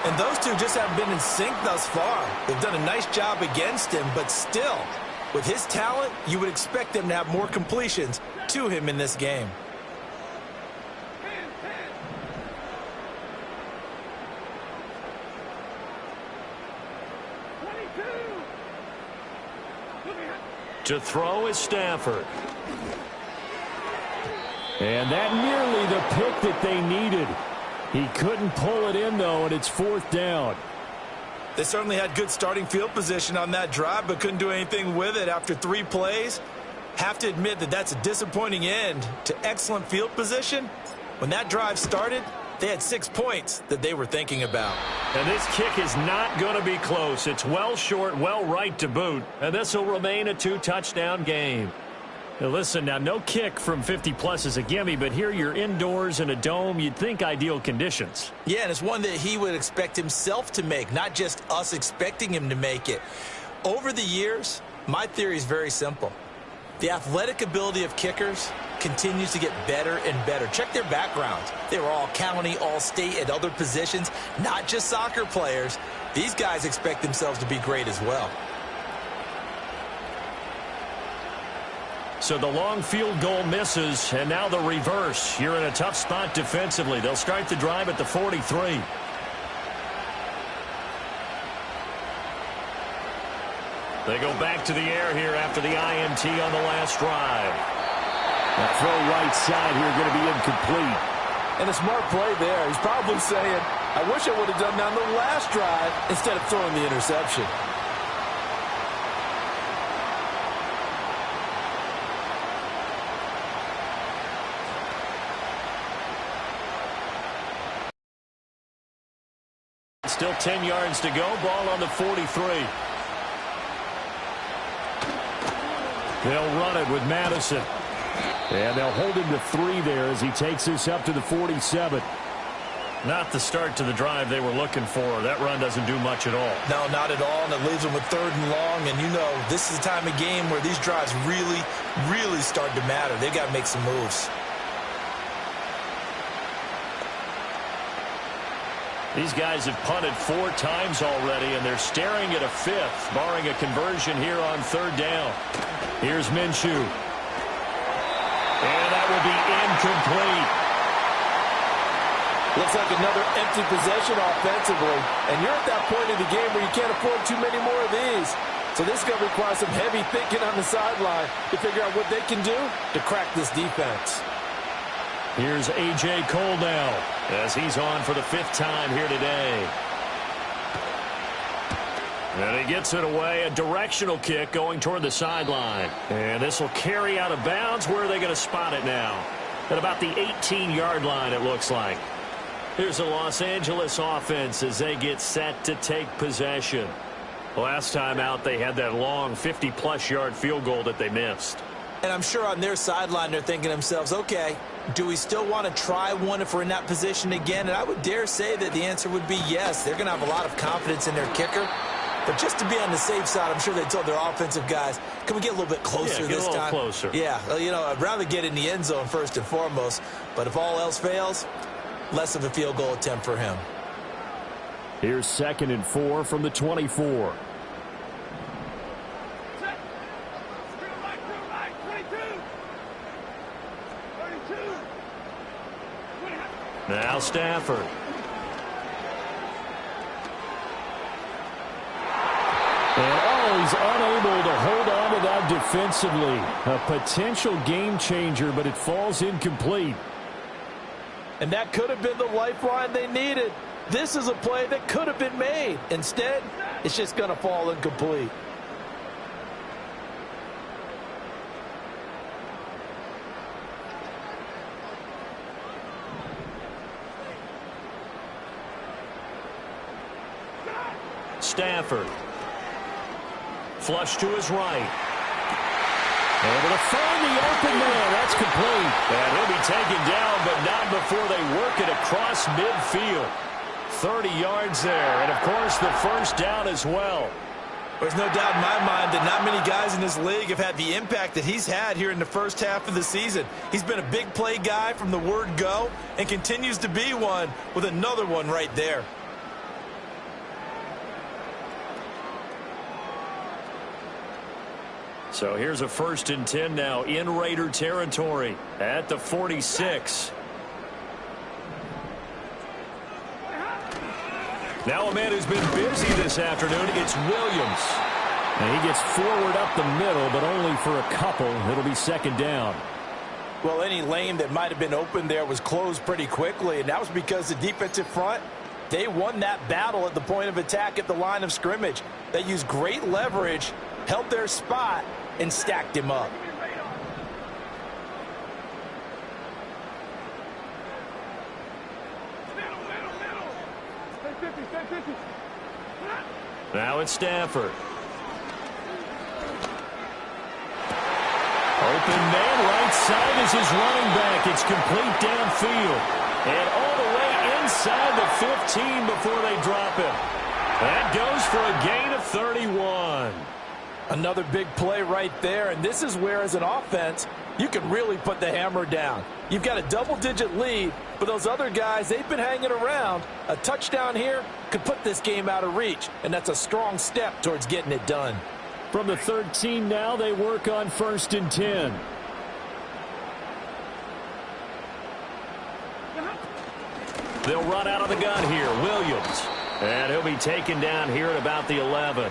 And those two just haven't been in sync thus far. They've done a nice job against him, but still, with his talent, you would expect them to have more completions to him in this game. To throw is Stafford. And that nearly the pick that they needed. He couldn't pull it in, though, and it's 4th down. They certainly had good starting field position on that drive, but couldn't do anything with it after 3 plays. Have to admit that that's a disappointing end to excellent field position. When that drive started, they had 6 points that they were thinking about. And this kick is not going to be close. It's well short, well right to boot. And this will remain a 2-touchdown game. Now listen, now no kick from 50-plus is a gimme, but here you're indoors in a dome. You'd think ideal conditions. Yeah, and it's one that he would expect himself to make, not just us expecting him to make it. Over the years, my theory is very simple. The athletic ability of kickers continues to get better and better. Check their backgrounds. They were all county, all state, at other positions, not just soccer players. These guys expect themselves to be great as well. So the long field goal misses, and now the reverse. You're in a tough spot defensively. They'll start the drive at the 43. They go back to the air here after the INT on the last drive. That throw right side here going to be incomplete. And a smart play there. He's probably saying, I wish I would have done that on the last drive instead of throwing the interception. Still 10 yards to go. Ball on the 43. They'll run it with Madison. And they'll hold him to 3 there as he takes this up to the 47. Not the start to the drive they were looking for. That run doesn't do much at all. No, not at all, and it leaves them with 3rd and long. And you know, this is the time of game where these drives really, really start to matter. They've got to make some moves. These guys have punted 4 times already, and they're staring at a 5th, barring a conversion here on 3rd down. Here's Minshew. And that will be incomplete. Looks like another empty possession offensively. And you're at that point in the game where you can't afford too many more of these. So this is going to require some heavy thinking on the sideline to figure out what they can do to crack this defense. Here's A.J. Cole now as he's on for the 5th time here today. And he gets it away. A directional kick going toward the sideline. And this will carry out of bounds. Where are they going to spot it now? At about the 18-yard line, it looks like. Here's the Los Angeles offense as they get set to take possession. Last time out, they had that long 50-plus yard field goal that they missed. And I'm sure on their sideline they're thinking to themselves, okay, do we still want to try one if we're in that position again? And I would dare say that the answer would be yes. They're going to have a lot of confidence in their kicker. But just to be on the safe side, I'm sure they told their offensive guys, can we get a little bit closer this time? Closer. Yeah, well, I'd rather get in the end zone first and foremost. But if all else fails, less of a field goal attempt for him. Here's 2nd and 4 from the 24. Now Stafford. And he's unable to hold on to that defensively. A potential game changer, but it falls incomplete. And that could have been the lifeline they needed. This is a play that could have been made. Instead, it's just going to fall incomplete. Stafford. Flush to his right. Able to find the open man. That's complete. And he'll be taken down, but not before they work it across midfield. 30 yards there. And, of course, the first down as well. There's no doubt in my mind that not many guys in this league have had the impact that he's had here in the first half of the season. He's been a big play guy from the word go and continues to be one with another one right there. So here's a 1st and 10 now in Raider territory at the 46. Now a man who's been busy this afternoon, it's Williams. And he gets forward up the middle, but only for a couple. It'll be 2nd down. Well, any lane that might have been open there was closed pretty quickly, and that was because the defensive front, they won that battle at the point of attack at the line of scrimmage. They used great leverage, held their spot, and stacked him up. Now it's Stafford. Open man, right side is his running back. It's complete downfield. And all the way inside the 15 before they drop him. That goes for a gain of 31. Another big play right there, and this is where, as an offense, you can really put the hammer down. You've got a double-digit lead, but those other guys, they've been hanging around. A touchdown here could put this game out of reach, and that's a strong step towards getting it done. From the 13 now, they work on 1st and 10. They'll run out of the gun here. Williams. And he'll be taken down here at about the 11.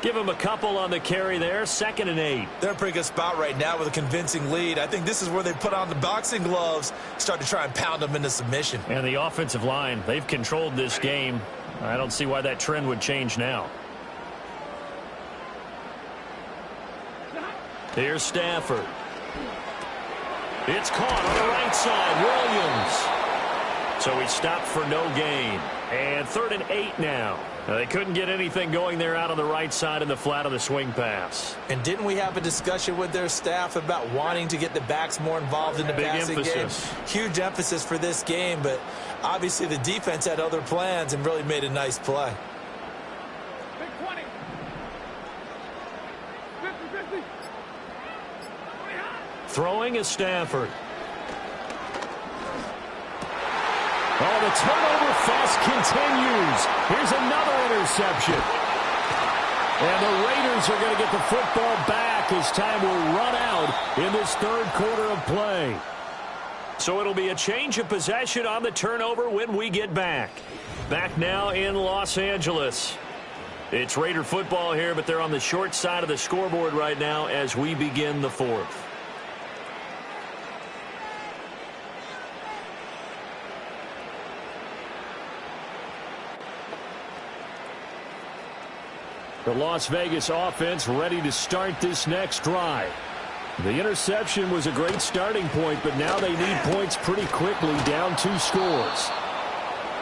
Give him a couple on the carry there. 2nd and 8. They're in a pretty good spot right now with a convincing lead. I think this is where they put on the boxing gloves, start to try and pound them into submission. And the offensive line, they've controlled this game. I don't see why that trend would change now. Here's Stafford. It's caught on the right side. Williams. So he stopped for no gain. And 3rd and 8 now. They couldn't get anything going there out on the right side in the flat of the swing pass. And didn't we have a discussion with their staff about wanting to get the backs more involved in the passing game? Huge emphasis for this game, but obviously the defense had other plans and really made a nice play. Big 20. 50-50. Throwing is Stafford. Oh, the turnover fest continues. Here's another interception. And the Raiders are going to get the football back as time will run out in this 3rd quarter of play. So it'll be a change of possession on the turnover when we get back. Back now in Los Angeles. It's Raider football here, but they're on the short side of the scoreboard right now as we begin the 4th. The Las Vegas offense ready to start this next drive. The interception was a great starting point, but now they need points pretty quickly, down 2 scores.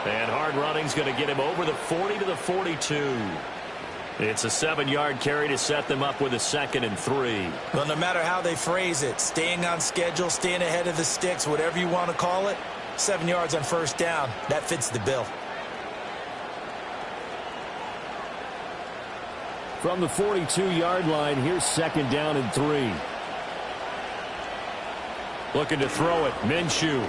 And hard running's going to get him over the 40 to the 42. It's a 7-yard carry to set them up with a 2nd and 3. Well, no matter how they phrase it, staying on schedule, staying ahead of the sticks, whatever you want to call it, 7 yards on 1st down, that fits the bill. From the 42-yard line, here's 2nd down and 3. Looking to throw it. Minshew.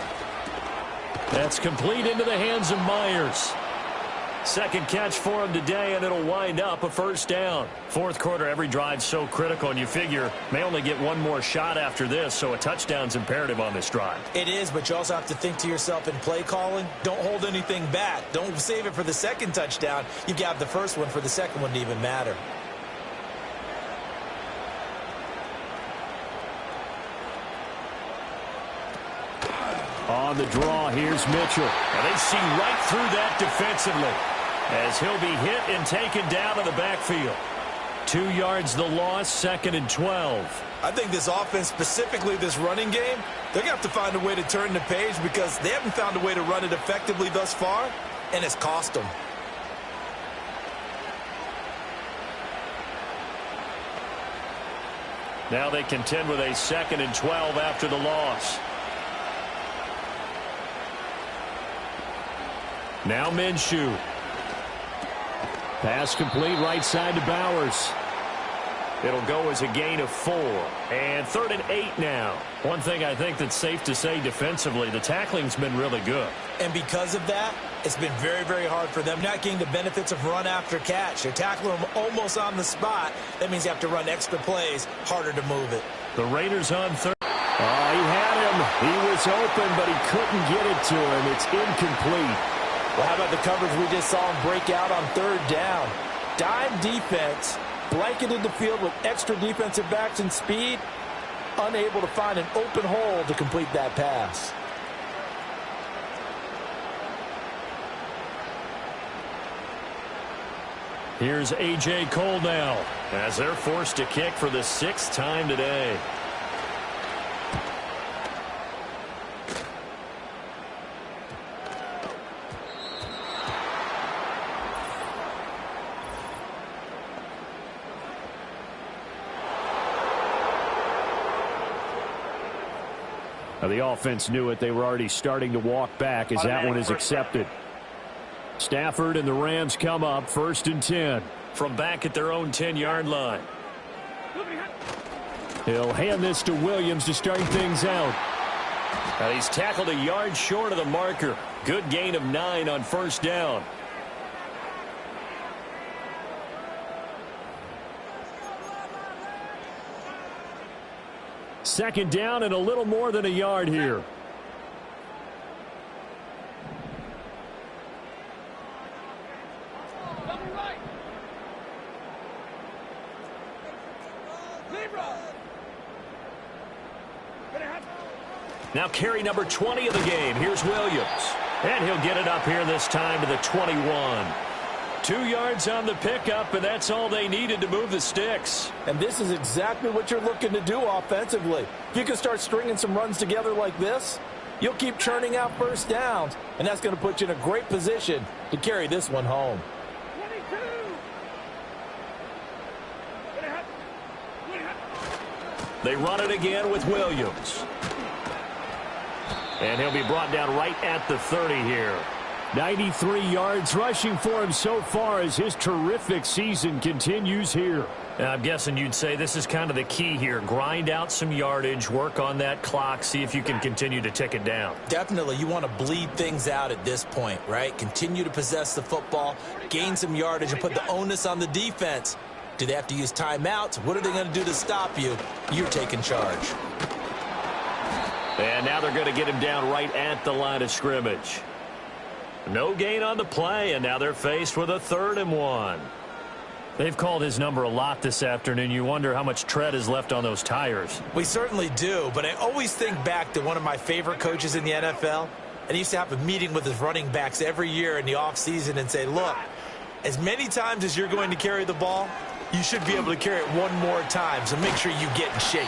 That's complete into the hands of Myers. Second catch for him today, and it'll wind up a 1st down. Fourth quarter, every drive's so critical, and you figure may only get one more shot after this, so a touchdown's imperative on this drive. It is, but you also have to think to yourself in play calling, don't hold anything back. Don't save it for the second touchdown. You got the first one for the second one to even matter. On the draw, here's Mitchell. And they see right through that defensively as he'll be hit and taken down in the backfield. 2 yards the loss, 2nd and 12. I think this offense, specifically this running game, they're going to have to find a way to turn the page because they haven't found a way to run it effectively thus far, and it's cost them. Now they contend with a 2nd and 12 after the loss. Now Minshew. Pass complete right side to Bowers. It'll go as a gain of 4. And 3rd and 8 now. One thing I think that's safe to say defensively, the tackling's been really good. And because of that, it's been very, very hard for them not getting the benefits of run after catch. They're tackling them almost on the spot. That means you have to run extra plays, harder to move it. The Raiders on 3rd. Oh, he had him. He was open, but he couldn't get it to him. It's incomplete. Well, how about the coverage we just saw him break out on 3rd down? Dime defense, blanketed the field with extra defensive backs and speed, unable to find an open hole to complete that pass. Here's A.J. Cole now as they're forced to kick for the 6th time today. Now, the offense knew it. They were already starting to walk back as that one is accepted. Stafford and the Rams come up 1st and 10. From back at their own 10-yard line. He'll hand this to Williams to start things out. Now he's tackled a yard short of the marker. Good gain of 9 on 1st down. Second down and a little more than a yard here. Now carry number 20 of the game. Here's Williams. And he'll get it up here this time to the 21. 2 yards on the pickup, and that's all they needed to move the sticks. And this is exactly what you're looking to do offensively. If you can start stringing some runs together like this, you'll keep churning out 1st downs, and that's going to put you in a great position to carry this one home. 22. They run it again with Williams. And he'll be brought down right at the 30 here. 93 yards rushing for him so far as his terrific season continues here. Now, I'm guessing you'd say this is kind of the key here. Grind out some yardage, work on that clock, see if you can continue to tick it down. Definitely, you want to bleed things out at this point, right? Continue to possess the football, gain some yardage, and put the onus on the defense. Do they have to use timeouts? What are they going to do to stop you? You're taking charge. And now they're going to get him down right at the line of scrimmage. No gain on the play, and now they're faced with a 3rd and 1. They've called his number a lot this afternoon. You wonder how much tread is left on those tires. We certainly do, but I always think back to one of my favorite coaches in the NFL, and he used to have a meeting with his running backs every year in the offseason and say, look, as many times as you're going to carry the ball, you should be able to carry it one more time, so make sure you get in shape.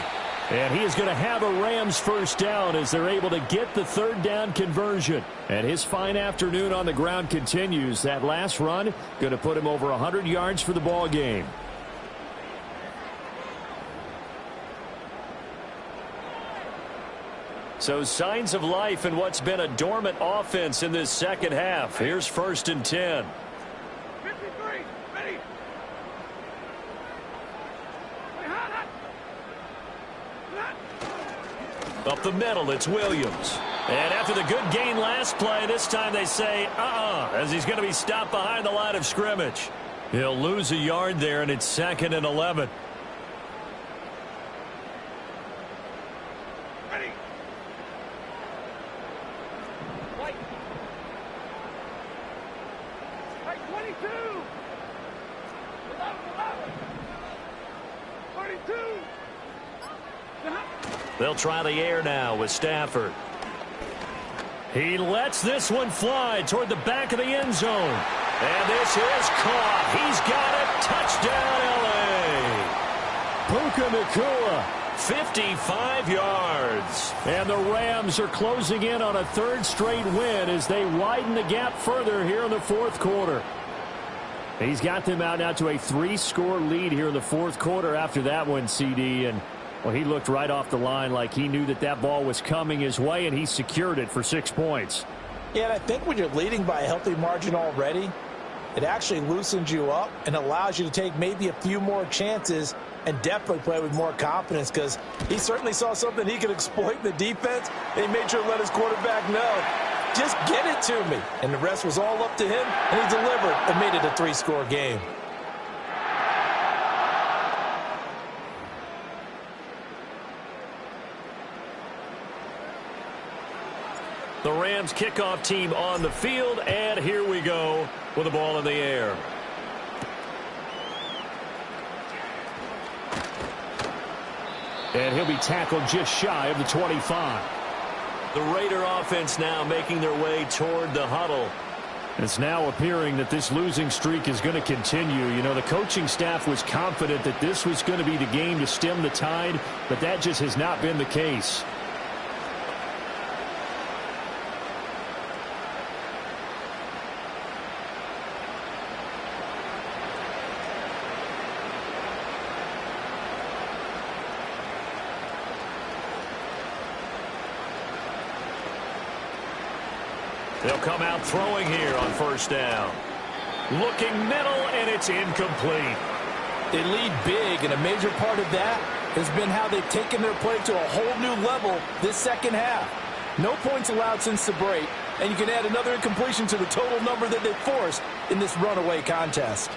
And he is going to have a Rams 1st down as they're able to get the 3rd down conversion. And his fine afternoon on the ground continues. That last run going to put him over 100 yards for the ball game. So signs of life in what's been a dormant offense in this second half. Here's 1st and 10. 53, ready. Up the middle, it's Williams. And after the good gain last play, this time they say, as he's going to be stopped behind the line of scrimmage. He'll lose a yard there, and it's 2nd and 11. Ready. White. Right, 22. 11. 32. They'll try the air now with Stafford. He lets this one fly toward the back of the end zone. And this is caught. He's got it. Touchdown, L.A. Puka Nacua, 55 yards. And the Rams are closing in on a 3rd straight win as they widen the gap further here in the 4th quarter. He's got them out now to a 3-score lead here in the 4th quarter after that one, CD. And well, he looked right off the line like he knew that that ball was coming his way, and he secured it for 6 points. Yeah, and I think when you're leading by a healthy margin already, it actually loosens you up and allows you to take maybe a few more chances and definitely play with more confidence, because he certainly saw something he could exploit in the defense, and he made sure to let his quarterback know, just get it to me. And the rest was all up to him, and he delivered and made it a 3-score game. The Rams kickoff team on the field, and here we go with the ball in the air. And he'll be tackled just shy of the 25. The Raider offense now making their way toward the huddle. It's now appearing that this losing streak is going to continue. You know, the coaching staff was confident that this was going to be the game to stem the tide, but that just has not been the case. They'll come out throwing here on 1st down. Looking middle, and it's incomplete. They lead big, and a major part of that has been how they've taken their play to a whole new level this 2nd half. No points allowed since the break, and you can add another incompletion to the total number that they forced in this runaway contest.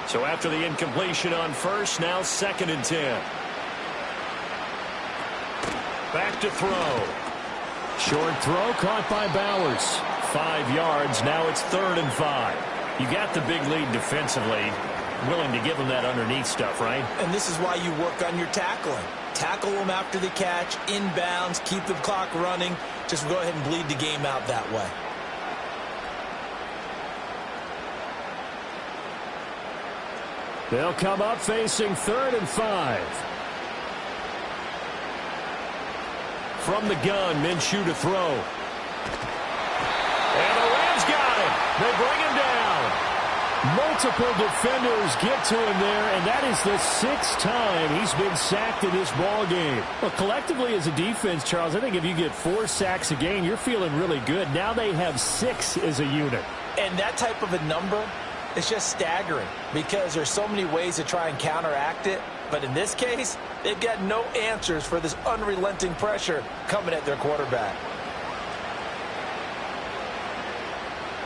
So after the incompletion on 1st, now 2nd and 10. Back to throw. Short throw caught by Bowers. 5 yards. Now it's 3rd and 5. You got the big lead defensively. Willing to give them that underneath stuff, right? And this is why you work on your tackling. Tackle them after the catch, inbounds, keep the clock running. Just go ahead and bleed the game out that way. They'll come up facing 3rd and 5. From the gun, Minshew to throw. And the Rams got him. They bring him down. Multiple defenders get to him there, and that is the 6th time he's been sacked in this ball game. Well, collectively as a defense, Charles, I think if you get 4 sacks a game, you're feeling really good. Now they have 6 as a unit. And that type of a number is just staggering because there's so many ways to try and counteract it. But in this case, they've got no answers for this unrelenting pressure coming at their quarterback.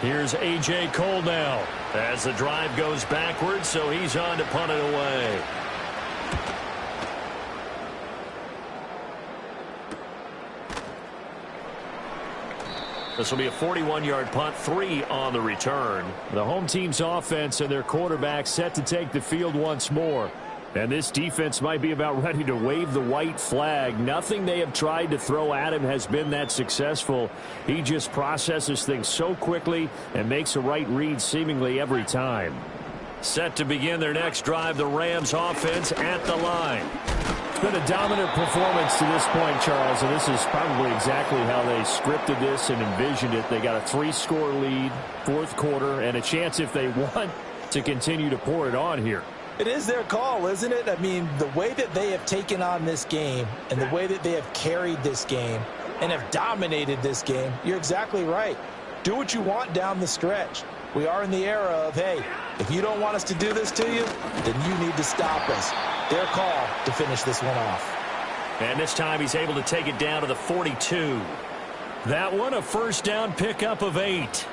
Here's A.J. Cole now as the drive goes backwards, so he's on to punt it away. This will be a 41-yard punt, 3 on the return. The home team's offense and their quarterback set to take the field once more. And this defense might be about ready to wave the white flag. Nothing they have tried to throw at him has been that successful. He just processes things so quickly and makes a right read seemingly every time. Set to begin their next drive, the Rams offense at the line. It's been a dominant performance to this point, Charles, and this is probably exactly how they scripted this and envisioned it. They got a 3-score lead, 4th quarter, and a chance if they want to continue to pour it on here. It is their call, isn't it? I mean, the way that they have taken on this game and the way that they have carried this game and have dominated this game, you're exactly right. Do what you want down the stretch. We are in the era of, hey, if you don't want us to do this to you, then you need to stop us. Their call to finish this one off. And this time he's able to take it down to the 42. That one a first down pickup of 8.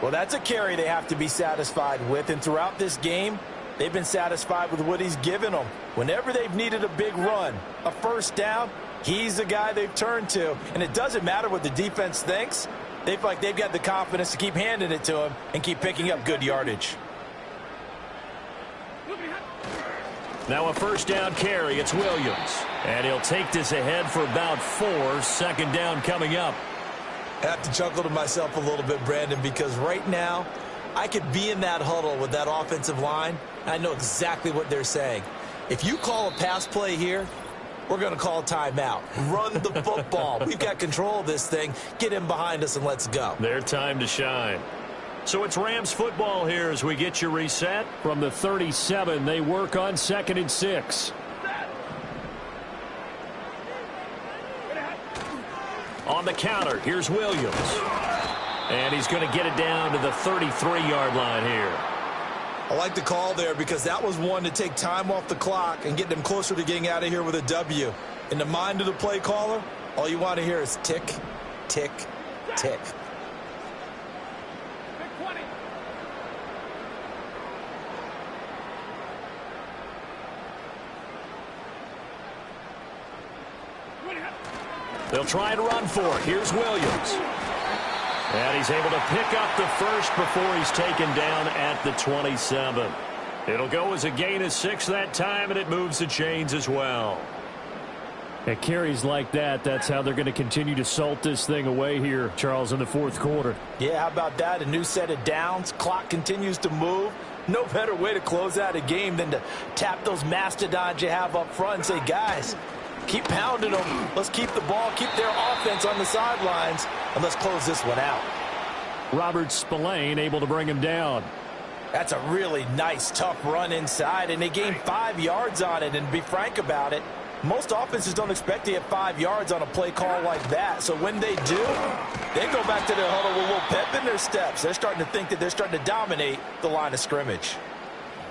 Well, that's a carry they have to be satisfied with. And throughout this game, they've been satisfied with what he's given them. Whenever they've needed a big run, a first down, he's the guy they've turned to. And it doesn't matter what the defense thinks. They feel like they've got the confidence to keep handing it to him and keep picking up good yardage. Now a first down carry. It's Williams. And he'll take this ahead for about 4. Second down coming up. I have to chuckle to myself a little bit, Brandon, because right now I could be in that huddle with that offensive line, and I know exactly what they're saying. If you call a pass play here, we're going to call a timeout. Run the football. We've got control of this thing. Get him behind us and let's go. Their time to shine. So it's Rams football here as we get you reset. From the 37, they work on 2nd and 6. On the counter, here's Williams. And he's going to get it down to the 33-yard line here. I like the call there because that was one to take time off the clock and get them closer to getting out of here with a W. In the mind of the play caller, all you want to hear is tick, tick, tick. They'll try to run for it. Here's Williams. And he's able to pick up the first before he's taken down at the 27. It'll go as a gain of 6 that time, and it moves the chains as well. At carries like that, that's how they're going to continue to salt this thing away here, Charles, in the 4th quarter. Yeah, how about that? A new set of downs. Clock continues to move. No better way to close out a game than to tap those mastodons you have up front and say, guys, keep pounding them. Let's keep the ball, keep their offense on the sidelines, and let's close this one out. Robert Spillane able to bring him down. That's a really nice, tough run inside, and they gained 5 yards on it. And to be frank about it, most offenses don't expect to get 5 yards on a play call like that. So when they do, they go back to their huddle with a little pep in their steps. They're starting to think that they're starting to dominate the line of scrimmage.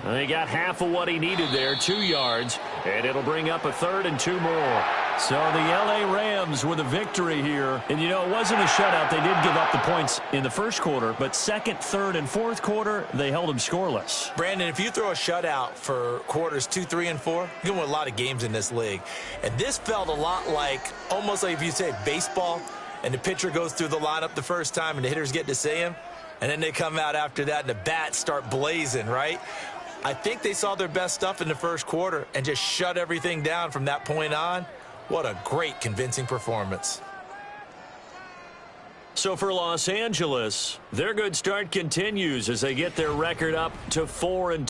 And he got half of what he needed there, 2 yards, and it'll bring up a 3rd and 2 more. So the L.A. Rams with a victory here. And, you know, it wasn't a shutout. They did give up the points in the first quarter, but 2nd, 3rd, and 4th quarter, they held them scoreless. Brandon, if you throw a shutout for quarters 2, 3, and 4, you're going to win a lot of games in this league. And this felt a lot like, almost like if you say baseball, and the pitcher goes through the lineup the first time and the hitters get to see him, and then they come out after that and the bats start blazing, right? I think they saw their best stuff in the first quarter and just shut everything down from that point on. What a great, convincing performance. So for Los Angeles, their good start continues as they get their record up to 4-2.